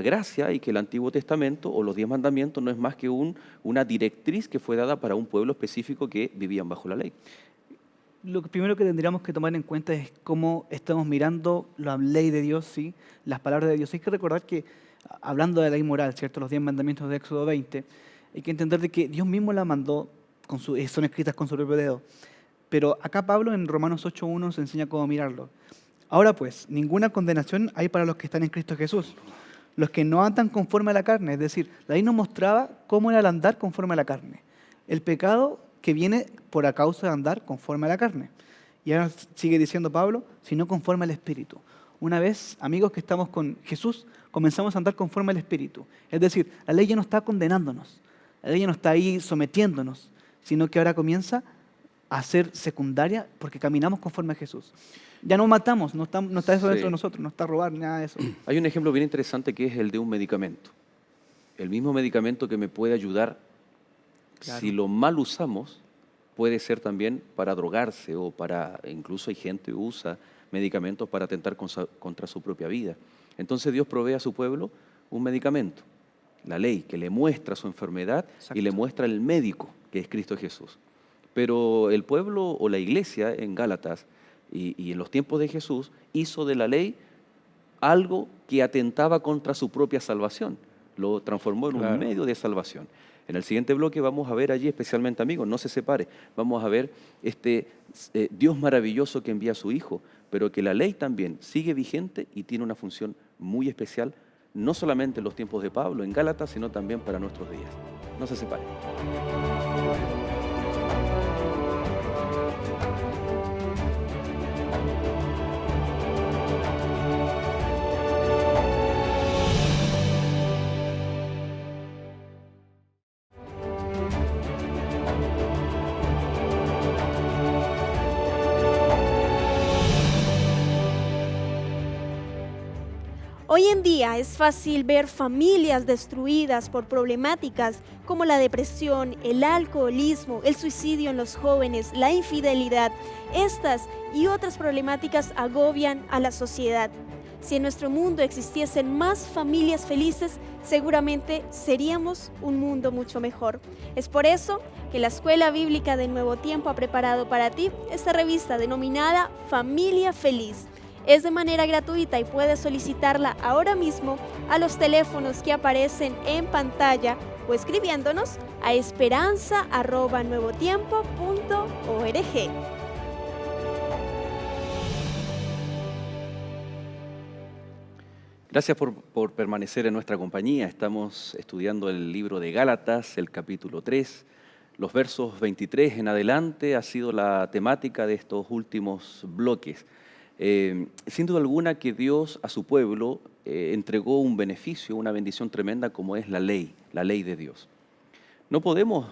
Speaker 1: gracia y que el Antiguo Testamento o los 10 mandamientos no es más que una directriz que fue dada para un pueblo específico que vivían bajo la ley.
Speaker 4: Lo primero que tendríamos que tomar en cuenta es cómo estamos mirando la ley de Dios, ¿sí? Las palabras de Dios. Hay que recordar que, hablando de la ley moral, ¿cierto?, los 10 mandamientos de Éxodo 20, hay que entender de que Dios mismo la mandó, son escritas con su propio dedo. Pero acá Pablo en Romanos 8:1 nos enseña cómo mirarlo. Ahora pues, ninguna condenación hay para los que están en Cristo Jesús, los que no andan conforme a la carne. Es decir, la ley nos mostraba cómo era el andar conforme a la carne. El pecado que viene por a causa de andar conforme a la carne. Y ahora sigue diciendo Pablo, sino conforme al Espíritu. Una vez, amigos, que estamos con Jesús, comenzamos a andar conforme al Espíritu. Es decir, la ley ya no está condenándonos, la ley ya no está ahí sometiéndonos, sino que ahora comienza a ser secundaria porque caminamos conforme a Jesús. Ya no matamos, no está eso dentro de nosotros, no está robar, nada de eso.
Speaker 1: Hay un ejemplo bien interesante que es el de un medicamento. El mismo medicamento que me puede ayudar,
Speaker 4: Claro.
Speaker 1: si lo mal usamos, puede ser también para drogarse o incluso hay gente que usa medicamentos para atentar contra su propia vida. Entonces Dios provee a su pueblo un medicamento, la ley, que le muestra su enfermedad.
Speaker 4: Exacto.
Speaker 1: Y le muestra el médico, que es Cristo Jesús. Pero el pueblo o la iglesia en Gálatas y en los tiempos de Jesús hizo de la ley algo que atentaba contra su propia salvación. Lo transformó en un medio de salvación. En el siguiente bloque vamos a ver allí, especialmente, amigos, no se separe, vamos a ver este Dios maravilloso que envía a su Hijo, pero que la ley también sigue vigente y tiene una función muy especial, no solamente en los tiempos de Pablo, en Gálatas, sino también para nuestros días. No se separe.
Speaker 5: Hoy en día es fácil ver familias destruidas por problemáticas como la depresión, el alcoholismo, el suicidio en los jóvenes, la infidelidad. Estas y otras problemáticas agobian a la sociedad. Si en nuestro mundo existiesen más familias felices, seguramente seríamos un mundo mucho mejor. Es por eso que la Escuela Bíblica del Nuevo Tiempo ha preparado para ti esta revista denominada Familia Feliz. Es de manera gratuita y puedes solicitarla ahora mismo a los teléfonos que aparecen en pantalla o escribiéndonos a esperanza@nuevotiempo.org.
Speaker 1: Gracias por permanecer en nuestra compañía. Estamos estudiando el libro de Gálatas, el capítulo 3. Los versos 23 en adelante ha sido la temática de estos últimos bloques. Sin duda alguna que Dios a su pueblo entregó un beneficio, una bendición tremenda como es la ley de Dios. No podemos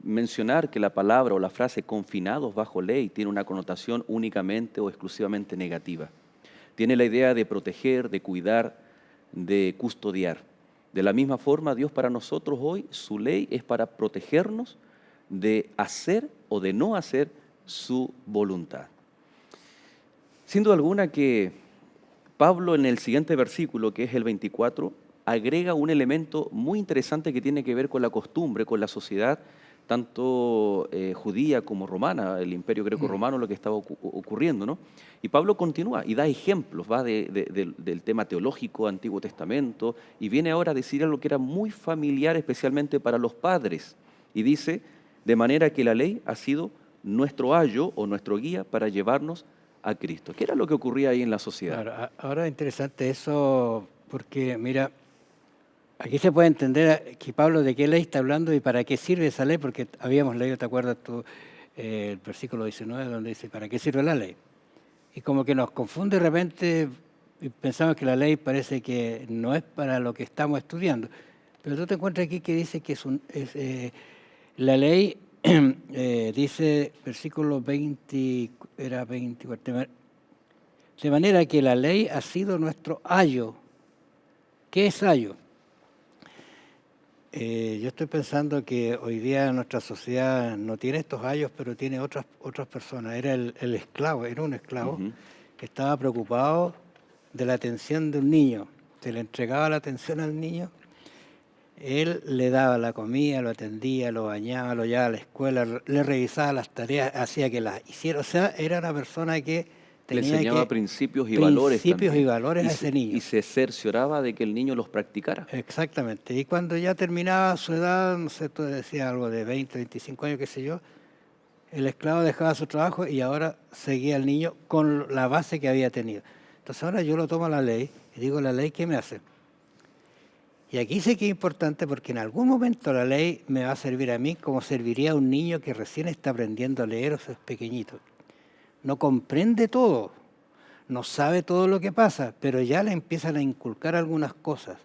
Speaker 1: mencionar que la palabra o la frase confinados bajo ley tiene una connotación únicamente o exclusivamente negativa. Tiene la idea de proteger, de cuidar, de custodiar. De la misma forma, Dios para nosotros hoy, su ley es para protegernos de hacer o de no hacer su voluntad. Sin duda alguna que Pablo en el siguiente versículo, que es el 24, agrega un elemento muy interesante que tiene que ver con la costumbre, con la sociedad, tanto judía como romana, el imperio greco-romano, lo que estaba ocurriendo, ¿no? Y Pablo continúa y da ejemplos, va del tema teológico, Antiguo Testamento, y viene ahora a decir algo que era muy familiar, especialmente para los padres. Y dice, de manera que la ley ha sido nuestro ayo o nuestro guía para llevarnos a Cristo. ¿Qué era lo que ocurría ahí en la sociedad?
Speaker 3: Claro, ahora es interesante eso porque, mira, aquí se puede entender que Pablo de qué ley está hablando y para qué sirve esa ley, porque habíamos leído, ¿te acuerdas tú, el versículo 19, donde dice, ¿para qué sirve la ley? Y como que nos confunde de repente y pensamos que la ley parece que no es para lo que estamos estudiando. Pero tú te encuentras aquí que dice que la ley, dice, versículo 20, era 24, de manera que la ley ha sido nuestro ayo. ¿Qué es ayo? Yo estoy pensando que hoy día nuestra sociedad no tiene estos ayos, pero tiene otras personas. Era el esclavo, era un esclavo que estaba preocupado de la atención de un niño. Se le entregaba la atención al niño, él le daba la comida, lo atendía, lo bañaba, lo llevaba a la escuela, le revisaba las tareas, hacía que las hiciera. O sea, era una persona que
Speaker 1: le
Speaker 3: tenía
Speaker 1: enseñaba principios y valores
Speaker 3: principios y
Speaker 1: también.
Speaker 3: valores a ese niño.
Speaker 1: Y se cercioraba de que el niño los practicara.
Speaker 3: Exactamente. Y cuando ya terminaba su edad, no sé, tú decías algo de 20, 25 años, qué sé yo, el esclavo dejaba su trabajo y ahora seguía el niño con la base que había tenido. Entonces ahora yo lo tomo a la ley y digo, ¿la ley qué me hace? Y aquí sé que es importante porque en algún momento la ley me va a servir a mí como serviría a un niño que recién está aprendiendo a leer o es pequeñito. No comprende todo, no sabe todo lo que pasa, pero ya le empiezan a inculcar algunas cosas.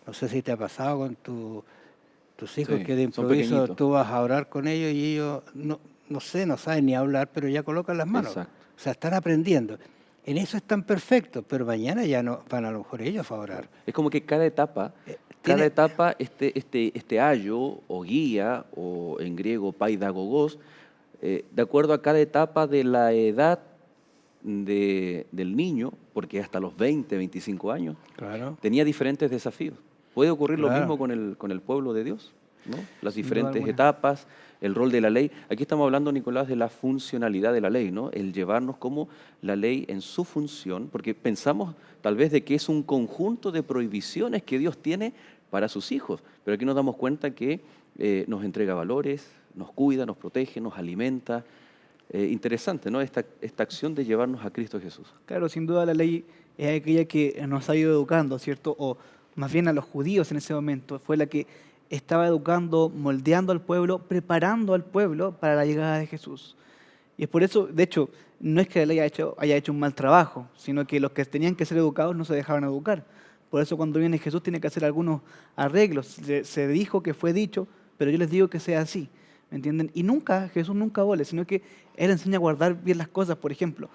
Speaker 3: No sé si te ha pasado con tus hijos,
Speaker 1: Sí,
Speaker 3: que de
Speaker 1: son
Speaker 3: improviso
Speaker 1: pequeñitos.
Speaker 3: tú vas a orar con ellos y ellos no saben ni hablar, pero ya colocan las manos.
Speaker 1: Exacto.
Speaker 3: O sea, están aprendiendo. En eso están perfectos, pero mañana ya no van a lo mejor ellos a orar.
Speaker 1: Es como que cada etapa, este ayo o guía, o en griego paidagogos, de acuerdo a cada etapa de la edad del niño, porque hasta los 20, 25 años,
Speaker 3: Claro.
Speaker 1: tenía diferentes desafíos. Puede ocurrir lo
Speaker 3: Claro.
Speaker 1: mismo con el pueblo de Dios, ¿no? Las
Speaker 4: Sin duda
Speaker 1: diferentes
Speaker 4: alguna.
Speaker 1: etapas, el rol de la ley. Aquí estamos hablando, Nicolás, de la funcionalidad de la ley, ¿no? El llevarnos como la ley en su función, porque pensamos tal vez de que es un conjunto de prohibiciones que Dios tiene para sus hijos, pero aquí nos damos cuenta que nos entrega valores, nos cuida, nos protege, nos alimenta. Interesante, ¿no? Esta acción de llevarnos a Cristo Jesús.
Speaker 4: Claro, sin duda la ley es aquella que nos ha ido educando, ¿cierto? O más bien a los judíos en ese momento, fue la que estaba educando, moldeando al pueblo, preparando al pueblo para la llegada de Jesús. Y es por eso, de hecho, no es que la ley haya hecho un mal trabajo, sino que los que tenían que ser educados no se dejaban educar. Por eso cuando viene Jesús tiene que hacer algunos arreglos. Se dijo que fue dicho, pero yo les digo que sea así. ¿Me entienden? Y Jesús nunca abole, sino que Él enseña a guardar bien las cosas. Por ejemplo,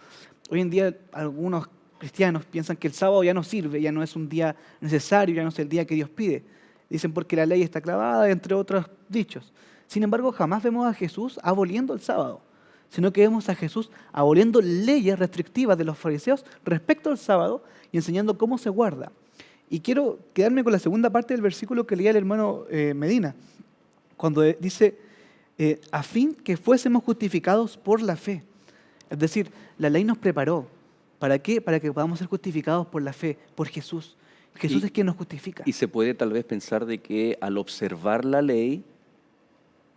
Speaker 4: hoy en día algunos cristianos piensan que el sábado ya no sirve, ya no es un día necesario, ya no es el día que Dios pide. Dicen porque la ley está clavada, entre otros dichos. Sin embargo, jamás vemos a Jesús aboliendo el sábado, sino que vemos a Jesús aboliendo leyes restrictivas de los fariseos respecto al sábado y enseñando cómo se guarda. Y quiero quedarme con la segunda parte del versículo que leía el hermano Medina, cuando dice, a fin que fuésemos justificados por la fe. Es decir, la ley nos preparó. ¿Para qué? Para que podamos ser justificados por la fe, por Jesús. Jesús es quien nos justifica.
Speaker 1: Y se puede tal vez pensar de que al observar la ley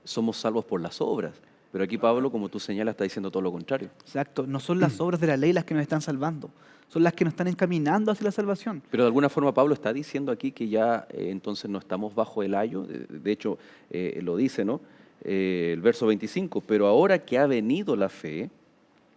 Speaker 1: somos salvos por las obras. Pero aquí Pablo, como tú señalas, está diciendo todo lo contrario.
Speaker 4: Exacto, no son las obras de la ley las que nos están salvando, son las que nos están encaminando hacia la salvación.
Speaker 1: Pero de alguna forma Pablo está diciendo aquí que ya entonces no estamos bajo el ayo. De hecho, lo dice, ¿no? El verso 25, pero ahora que ha venido la fe,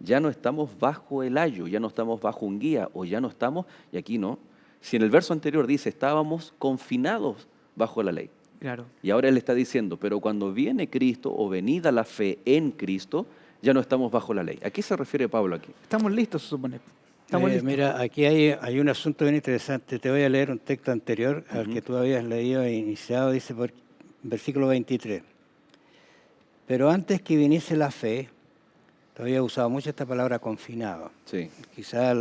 Speaker 1: ya no estamos bajo el ayo, ya no estamos bajo un guía, o ya no estamos, y aquí no. Si en el verso anterior dice, estábamos confinados bajo la ley.
Speaker 4: Claro.
Speaker 1: Y ahora él está diciendo, pero cuando viene Cristo o venida la fe en Cristo, ya no estamos bajo la ley. ¿A qué se refiere Pablo aquí?
Speaker 4: Estamos listos, se supone. Estamos listos.
Speaker 3: Mira, aquí hay un asunto bien interesante. Te voy a leer un texto anterior al que tú habías leído e iniciado. Dice, versículo 23. Pero antes que viniese la fe, te había usado mucho esta palabra confinado.
Speaker 1: Sí.
Speaker 3: Quizás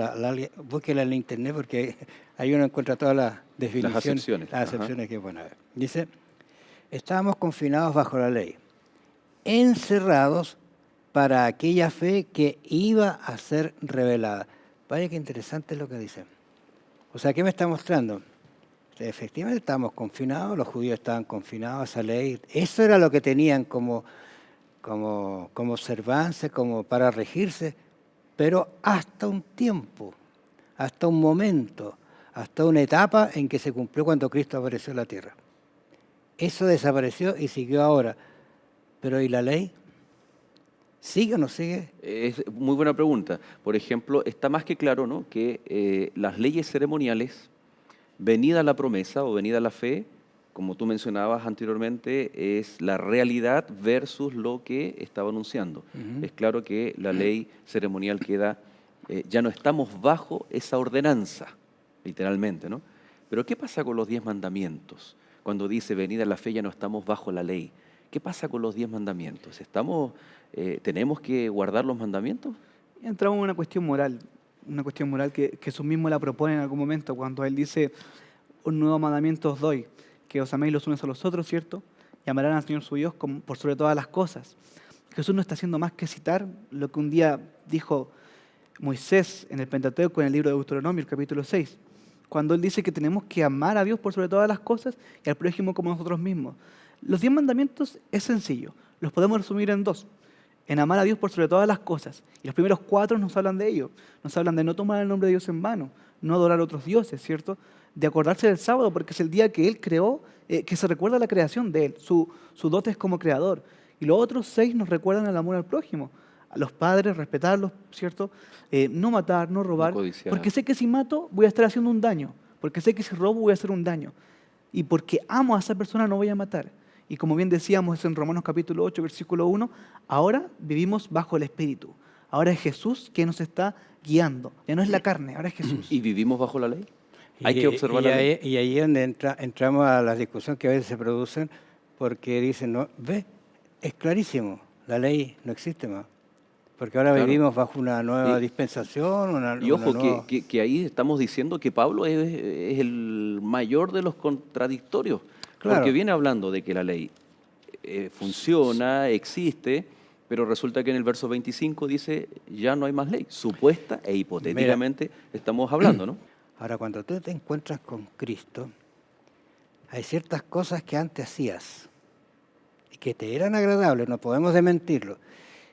Speaker 3: búsquela en la internet porque ahí uno encuentra todas las definiciones. Las acepciones que es buena. Dice, estábamos confinados bajo la ley, encerrados para aquella fe que iba a ser revelada. Vaya que interesante es lo que dice. O sea, ¿qué me está mostrando? Efectivamente estábamos confinados, los judíos estaban confinados a esa ley. Eso era lo que tenían como observancia, como para regirse, pero hasta un tiempo, hasta un momento, hasta una etapa en que se cumplió cuando Cristo apareció en la tierra. Eso desapareció y siguió ahora. Pero ¿y la ley? ¿Sigue o no sigue?
Speaker 1: Es muy buena pregunta. Por ejemplo, está más que claro, ¿no?, que las leyes ceremoniales, venida la promesa o venida la fe, como tú mencionabas anteriormente, es la realidad versus lo que estaba anunciando. Es claro que la ley ceremonial queda, ya no estamos bajo esa ordenanza, literalmente, ¿no? Pero ¿qué pasa con los 10 mandamientos? Cuando dice venida la fe ya no estamos bajo la ley. ¿Qué pasa con los 10 mandamientos? ¿Tenemos que guardar los mandamientos?
Speaker 4: Entramos en una cuestión moral que Jesús mismo la propone en algún momento, cuando Él dice, un nuevo mandamiento os doy, que os améis los unos a los otros, ¿cierto? Y amarán al Señor su Dios por sobre todas las cosas. Jesús no está haciendo más que citar lo que un día dijo Moisés en el Pentateuco, en el libro de Deuteronomio, el capítulo 6, cuando Él dice que tenemos que amar a Dios por sobre todas las cosas y al prójimo como nosotros mismos. Los 10 mandamientos es sencillo, los podemos resumir en 2. En amar a Dios por sobre todas las cosas. Y los primeros 4 nos hablan de ello. Nos hablan de no tomar el nombre de Dios en vano, no adorar a otros dioses, ¿cierto? De acordarse del sábado porque es el día que Él creó, que se recuerda la creación de Él, su dote es como creador. Y los otros 6 nos recuerdan el amor al prójimo, a los padres, respetarlos, ¿cierto? No matar, no robar,
Speaker 1: No codiciar.
Speaker 4: porque sé que si mato voy a estar haciendo un daño, porque sé que si robo voy a hacer un daño. Y porque amo a esa persona no voy a matar. Y como bien decíamos en Romanos capítulo 8, versículo 1, ahora vivimos bajo el Espíritu. Ahora es Jesús quien nos está guiando. Ya no es la carne, ahora es Jesús.
Speaker 1: ¿Y vivimos bajo la ley? Hay que observar la ley.
Speaker 3: Y ahí es donde entramos a las discusiones que a veces se producen, porque dicen, no, ve, es clarísimo, la ley no existe más. Porque ahora vivimos bajo una nueva dispensación.
Speaker 1: Y ojo, que ahí estamos diciendo que Pablo es el mayor de los contradictorios.
Speaker 3: Claro.
Speaker 1: Porque viene hablando de que la ley funciona, existe, pero resulta que en el verso 25 dice, ya no hay más ley. Supuesta e hipotéticamente estamos hablando, ¿no?
Speaker 3: Ahora, cuando tú te encuentras con Cristo, hay ciertas cosas que antes hacías y que te eran agradables, no podemos desmentirlo,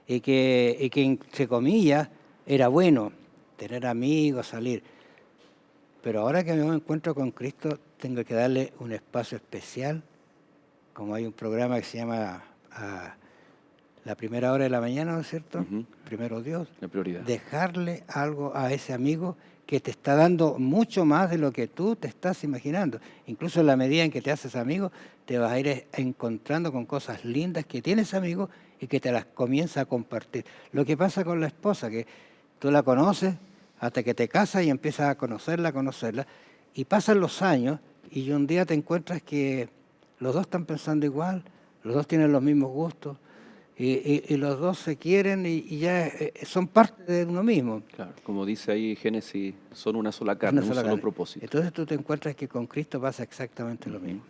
Speaker 3: y que entre comillas, era bueno tener amigos, salir. Pero ahora que me encuentro con Cristo, tengo que darle un espacio especial, como hay un programa que se llama La Primera Hora de la Mañana, ¿no es cierto? Primero Dios.
Speaker 1: La prioridad.
Speaker 3: Dejarle algo a ese amigo que te está dando mucho más de lo que tú te estás imaginando. Incluso en la medida en que te haces amigo, te vas a ir encontrando con cosas lindas que tienes amigo y que te las comienza a compartir. Lo que pasa con la esposa, que tú la conoces, hasta que te casas y empiezas a conocerla, y pasan los años y un día te encuentras que los dos están pensando igual, los dos tienen los mismos gustos, y los dos se quieren y ya son parte de uno mismo.
Speaker 1: Claro, como dice ahí Génesis, son una sola carne,
Speaker 3: Una sola
Speaker 1: un solo
Speaker 3: carne.
Speaker 1: propósito.
Speaker 3: Entonces tú te encuentras que con Cristo pasa exactamente lo mismo.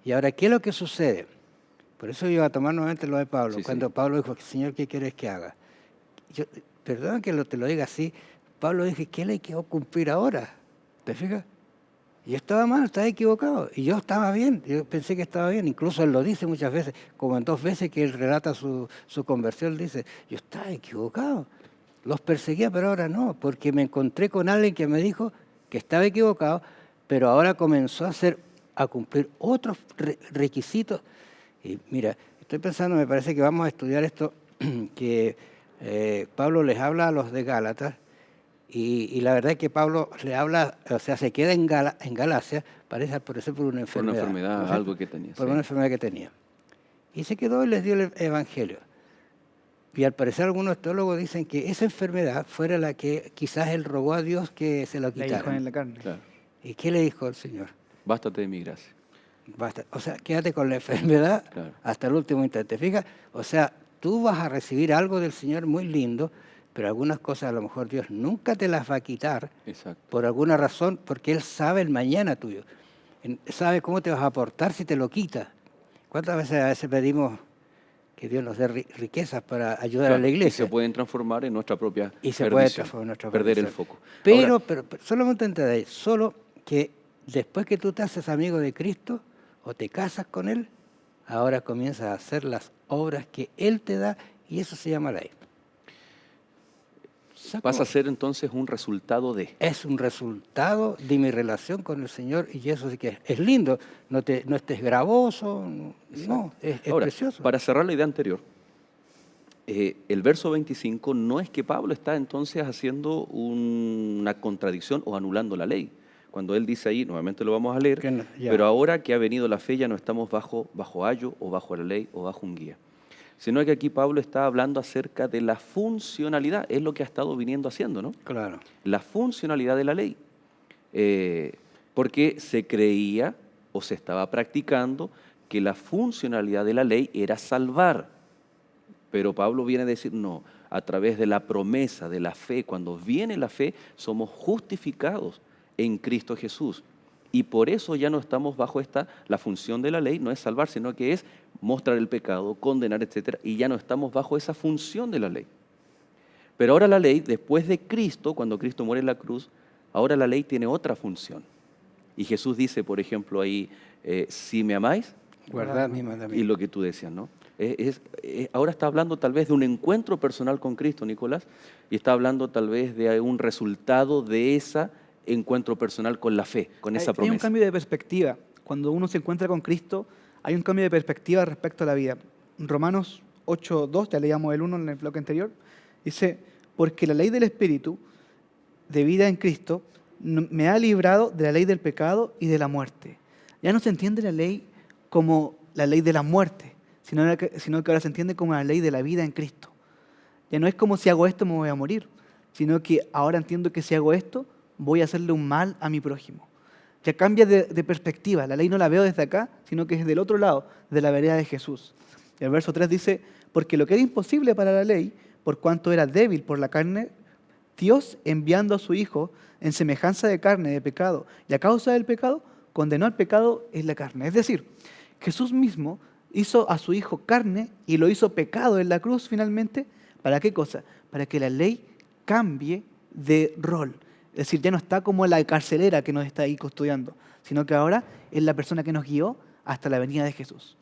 Speaker 3: Y ahora, ¿qué es lo que sucede? Por eso yo iba a tomar nuevamente lo de Pablo.
Speaker 1: Sí,
Speaker 3: Cuando
Speaker 1: sí.
Speaker 3: Pablo dijo, Señor, ¿qué quieres que haga? Yo, perdón que te lo diga así, Pablo dijo, ¿qué le quiero cumplir ahora? ¿Te fijas? Yo estaba mal, estaba equivocado. Y yo estaba bien, yo pensé que estaba bien. Incluso él lo dice muchas veces, como en 2 veces que él relata su conversión, él dice, yo estaba equivocado. Los perseguía, pero ahora no, porque me encontré con alguien que me dijo que estaba equivocado, pero ahora comenzó a cumplir otros requisitos. Y mira, estoy pensando, me parece que vamos a estudiar esto, que Pablo les habla a los de Gálatas, y la verdad es que Pablo le habla, o sea, se queda en Galacia, parece por eso por una
Speaker 1: Por una
Speaker 3: enfermedad.
Speaker 1: enfermedad,
Speaker 3: ¿no es cierto?
Speaker 1: algo que tenía.
Speaker 3: Por
Speaker 1: sí.
Speaker 3: una enfermedad que tenía. Y se quedó y les dio el evangelio. Y al parecer algunos teólogos dicen que esa enfermedad fuera la que quizás él rogó a Dios que se lo
Speaker 4: La dijo
Speaker 3: quitara.
Speaker 4: en la carne.
Speaker 1: Claro.
Speaker 3: ¿Y qué le dijo el Señor?
Speaker 1: Bástate de mi gracia.
Speaker 3: Basta. O sea, quédate con la enfermedad
Speaker 1: Claro.
Speaker 3: hasta el último instante. Fija, o sea, tú vas a recibir algo del Señor muy lindo, pero algunas cosas a lo mejor Dios nunca te las va a quitar
Speaker 1: Exacto.
Speaker 3: por alguna razón, porque Él sabe el mañana tuyo. Sabe cómo te vas a aportar si te lo quita. ¿Cuántas veces a veces pedimos que Dios nos dé riquezas para ayudar a
Speaker 1: Claro,
Speaker 3: la
Speaker 1: y
Speaker 3: iglesia?
Speaker 1: se pueden transformar en nuestra propia
Speaker 3: Y se puede
Speaker 1: perdición,
Speaker 3: transformar en nuestra
Speaker 1: perder el
Speaker 3: perdición.
Speaker 1: foco.
Speaker 3: Pero,
Speaker 1: Ahora,
Speaker 3: pero solamente entendéis, solo que después que tú te haces amigo de Cristo o te casas con Él, ahora comienzas a hacer las obras que Él te da y eso se llama ley. Se acabó.
Speaker 1: pasa a ser entonces un resultado de.
Speaker 3: Es un resultado de mi relación con el Señor y eso sí que es lindo. No estés gravoso, no, es
Speaker 1: Ahora,
Speaker 3: precioso.
Speaker 1: para cerrar la idea anterior, el verso 25 no es que Pablo está entonces haciendo una contradicción o anulando la ley. Cuando él dice ahí, nuevamente lo vamos a leer,
Speaker 3: Que no, ya.
Speaker 1: pero ahora que ha venido la fe ya no estamos bajo ayo o bajo la ley o bajo un guía. Sino que aquí Pablo está hablando acerca de la funcionalidad, es lo que ha estado viniendo haciendo, ¿no?
Speaker 3: Claro.
Speaker 1: La funcionalidad de la ley. Porque se creía o se estaba practicando que la funcionalidad de la ley era salvar. Pero Pablo viene a decir, no, a través de la promesa, de la fe, cuando viene la fe, somos justificados en Cristo Jesús. Y por eso ya no estamos bajo la función de la ley no es salvar, sino que es mostrar el pecado, condenar, etc. Y ya no estamos bajo esa función de la ley. Pero ahora la ley, después de Cristo, cuando Cristo muere en la cruz, ahora la ley tiene otra función. Y Jesús dice, por ejemplo, ahí, si me amáis,
Speaker 3: Guardad mi
Speaker 1: y
Speaker 3: mandamiento.
Speaker 1: lo que tú decías, ¿no? Ahora está hablando tal vez de un encuentro personal con Cristo, Nicolás, y está hablando tal vez de un resultado de ese encuentro personal con la fe, con esa
Speaker 4: Hay un
Speaker 1: promesa.
Speaker 4: cambio de perspectiva. Cuando uno se encuentra con Cristo, hay un cambio de perspectiva respecto a la vida. En Romanos 8:2, ya leíamos el 1 en el bloque anterior, dice, porque la ley del Espíritu de vida en Cristo me ha librado de la ley del pecado y de la muerte. Ya no se entiende la ley como la ley de la muerte, sino que ahora se entiende como la ley de la vida en Cristo. Ya no es como si hago esto me voy a morir, sino que ahora entiendo que si hago esto voy a hacerle un mal a mi prójimo. Ya cambia de perspectiva. La ley no la veo desde acá, sino que es del otro lado, de la vereda de Jesús. El verso 3 dice, porque lo que era imposible para la ley, por cuanto era débil por la carne, Dios enviando a su Hijo en semejanza de carne de pecado, y a causa del pecado, condenó al pecado en la carne. Es decir, Jesús mismo hizo a su Hijo carne y lo hizo pecado en la cruz finalmente. ¿Para qué cosa? Para que la ley cambie de rol. Es decir, ya no está como la carcelera que nos está ahí custodiando, sino que ahora es la persona que nos guió hasta la venida de Jesús.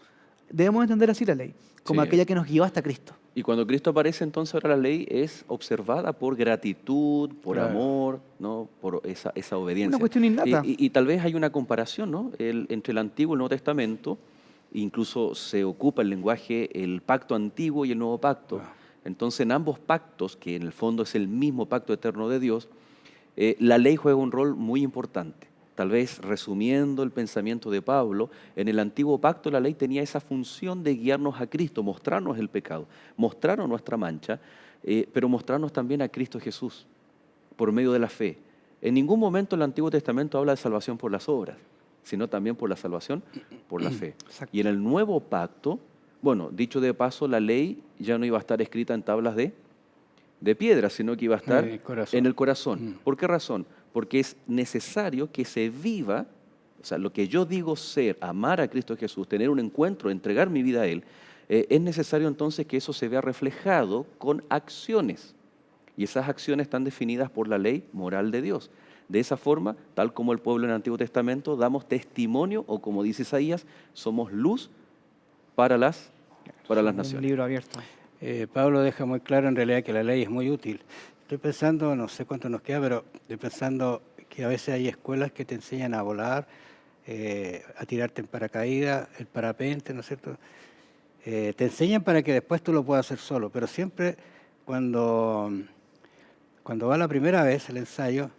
Speaker 4: Debemos entender así la ley, como
Speaker 1: Sí.
Speaker 4: aquella que nos guió hasta Cristo.
Speaker 1: Y cuando Cristo aparece, entonces ahora la ley es observada por gratitud, por
Speaker 3: Claro.
Speaker 1: amor, ¿no? Por esa obediencia.
Speaker 4: Una cuestión innata.
Speaker 1: Y tal vez hay una comparación, ¿no? Entre el Antiguo y el Nuevo Testamento, incluso se ocupa el lenguaje, el pacto antiguo y el nuevo pacto.
Speaker 3: Wow.
Speaker 1: Entonces, en ambos pactos, que en el fondo es el mismo pacto eterno de Dios, la ley juega un rol muy importante. Tal vez resumiendo el pensamiento de Pablo, en el antiguo pacto la ley tenía esa función de guiarnos a Cristo, mostrarnos el pecado, mostrarnos nuestra mancha, pero mostrarnos también a Cristo Jesús. por medio de la fe. En ningún momento el Antiguo Testamento habla de salvación por las obras, sino también por la salvación por la fe.
Speaker 4: Exacto.
Speaker 1: Y en el nuevo pacto, bueno, dicho de paso, la ley ya no iba a estar escrita en tablas de piedra, sino que iba a estar en el corazón. ¿Por qué razón? Porque es necesario que se viva, o sea, lo que yo digo ser, amar a Cristo Jesús, tener un encuentro, entregar mi vida a Él, es necesario entonces que eso se vea reflejado con acciones. Y esas acciones están definidas por la ley moral de Dios. De esa forma, tal como el pueblo en el Antiguo Testamento, damos testimonio, o como dice Isaías, somos luz para las naciones.
Speaker 4: Un libro abierto.
Speaker 3: Pablo deja muy claro en realidad que la ley es muy útil. Estoy pensando, no sé cuánto nos queda, pero estoy pensando que a veces hay escuelas que te enseñan a volar, a tirarte en paracaídas, el parapente, ¿no es cierto? Te enseñan para que después tú lo puedas hacer solo, pero siempre cuando va la primera vez el ensayo,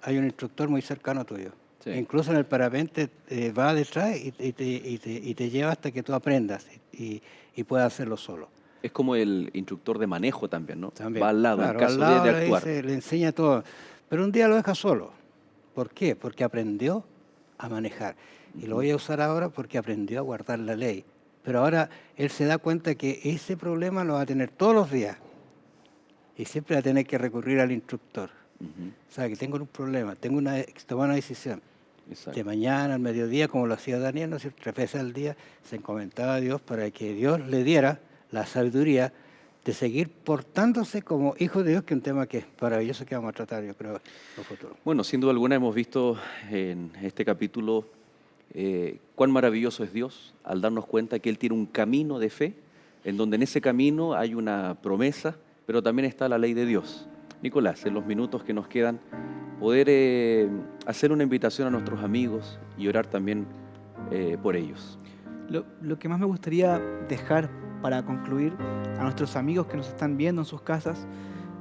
Speaker 3: hay un instructor muy cercano tuyo.
Speaker 1: Sí.
Speaker 3: Incluso en el parapente va detrás y te lleva hasta que tú aprendas y puedas hacerlo solo.
Speaker 1: Es como el instructor de manejo también, ¿no?
Speaker 3: También.
Speaker 1: Va al lado,
Speaker 3: Claro,
Speaker 1: en caso
Speaker 3: al lado
Speaker 1: de
Speaker 3: le
Speaker 1: actuar.
Speaker 3: dice, le enseña todo. Pero un día lo deja solo. ¿Por qué? Porque aprendió a manejar. Y lo voy a usar ahora porque aprendió a guardar la ley. Pero ahora él se da cuenta que ese problema lo va a tener todos los días. Y siempre va a tener que recurrir al instructor.
Speaker 1: Ujú,
Speaker 3: O sea, que tengo un problema, tengo que tomar una decisión.
Speaker 1: exacto.
Speaker 3: De mañana, al mediodía, como lo hacía Daniel, ¿no es cierto? 3 veces al día se encomendaba a Dios para que Dios le diera la sabiduría de seguir portándose como hijo de Dios, que es un tema que es maravilloso que vamos a tratar, yo creo, en el futuro.
Speaker 1: Bueno, sin duda alguna hemos visto en este capítulo cuán maravilloso es Dios al darnos cuenta que Él tiene un camino de fe, en donde en ese camino hay una promesa, pero también está la ley de Dios. Nicolás, en los minutos que nos quedan, poder hacer una invitación a nuestros amigos y orar también por ellos.
Speaker 4: Lo que más me gustaría dejar para concluir a nuestros amigos que nos están viendo en sus casas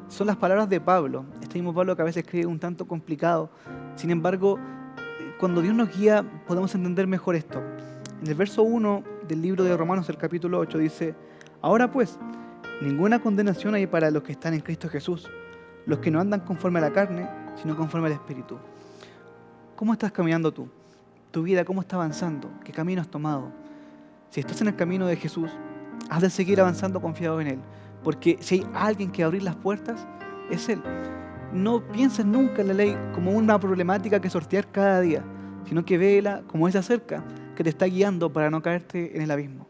Speaker 4: son las palabras de Pablo. Este mismo Pablo que a veces escribe un tanto complicado. Sin embargo, cuando Dios nos guía podemos entender mejor esto. En el verso 1 del libro de Romanos, el capítulo 8, dice: ahora pues, ninguna condenación hay para los que están en Cristo Jesús, los que no andan conforme a la carne, sino conforme al Espíritu. ¿Cómo estás caminando tú? ¿Tu vida cómo está avanzando? ¿Qué camino has tomado? Si estás en el camino de Jesús, has de seguir avanzando confiado en Él, porque si hay alguien que abrir las puertas, es Él. No pienses nunca en la ley como una problemática que sortear cada día, sino que véela como esa cerca que te está guiando para no caerte en el abismo.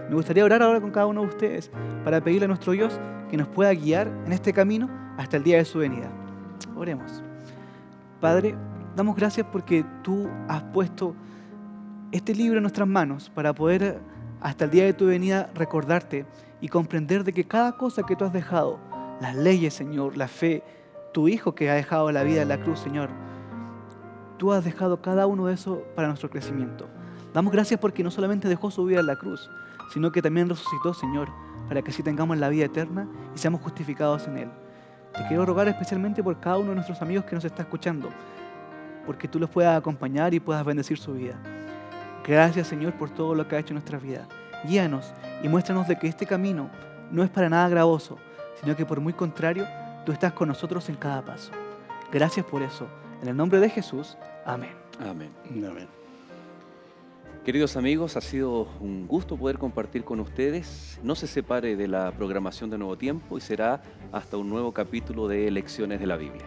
Speaker 4: Me gustaría orar ahora con cada uno de ustedes para pedirle a nuestro Dios que nos pueda guiar en este camino hasta el día de su venida. Oremos. Padre, damos gracias porque tú has puesto este libro en nuestras manos para poder hasta el día de tu venida recordarte y comprender de que cada cosa que tú has dejado, las leyes, Señor, la fe, tu Hijo que ha dejado la vida en la cruz, Señor, tú has dejado cada uno de eso para nuestro crecimiento. Damos gracias porque no solamente dejó su vida en la cruz, sino que también resucitó, Señor, para que así tengamos la vida eterna y seamos justificados en Él. Te quiero rogar especialmente por cada uno de nuestros amigos que nos está escuchando, porque tú los puedas acompañar y puedas bendecir su vida. Gracias, Señor, por todo lo que ha hecho en nuestra vida. Guíanos y muéstranos de que este camino no es para nada gravoso, sino que por muy contrario, tú estás con nosotros en cada paso. Gracias por eso. En el nombre de Jesús, amén.
Speaker 1: Amén.
Speaker 3: Amén.
Speaker 1: Queridos amigos, ha sido un gusto poder compartir con ustedes. No se separe de la programación de Nuevo Tiempo y será hasta un nuevo capítulo de Lecciones de la Biblia.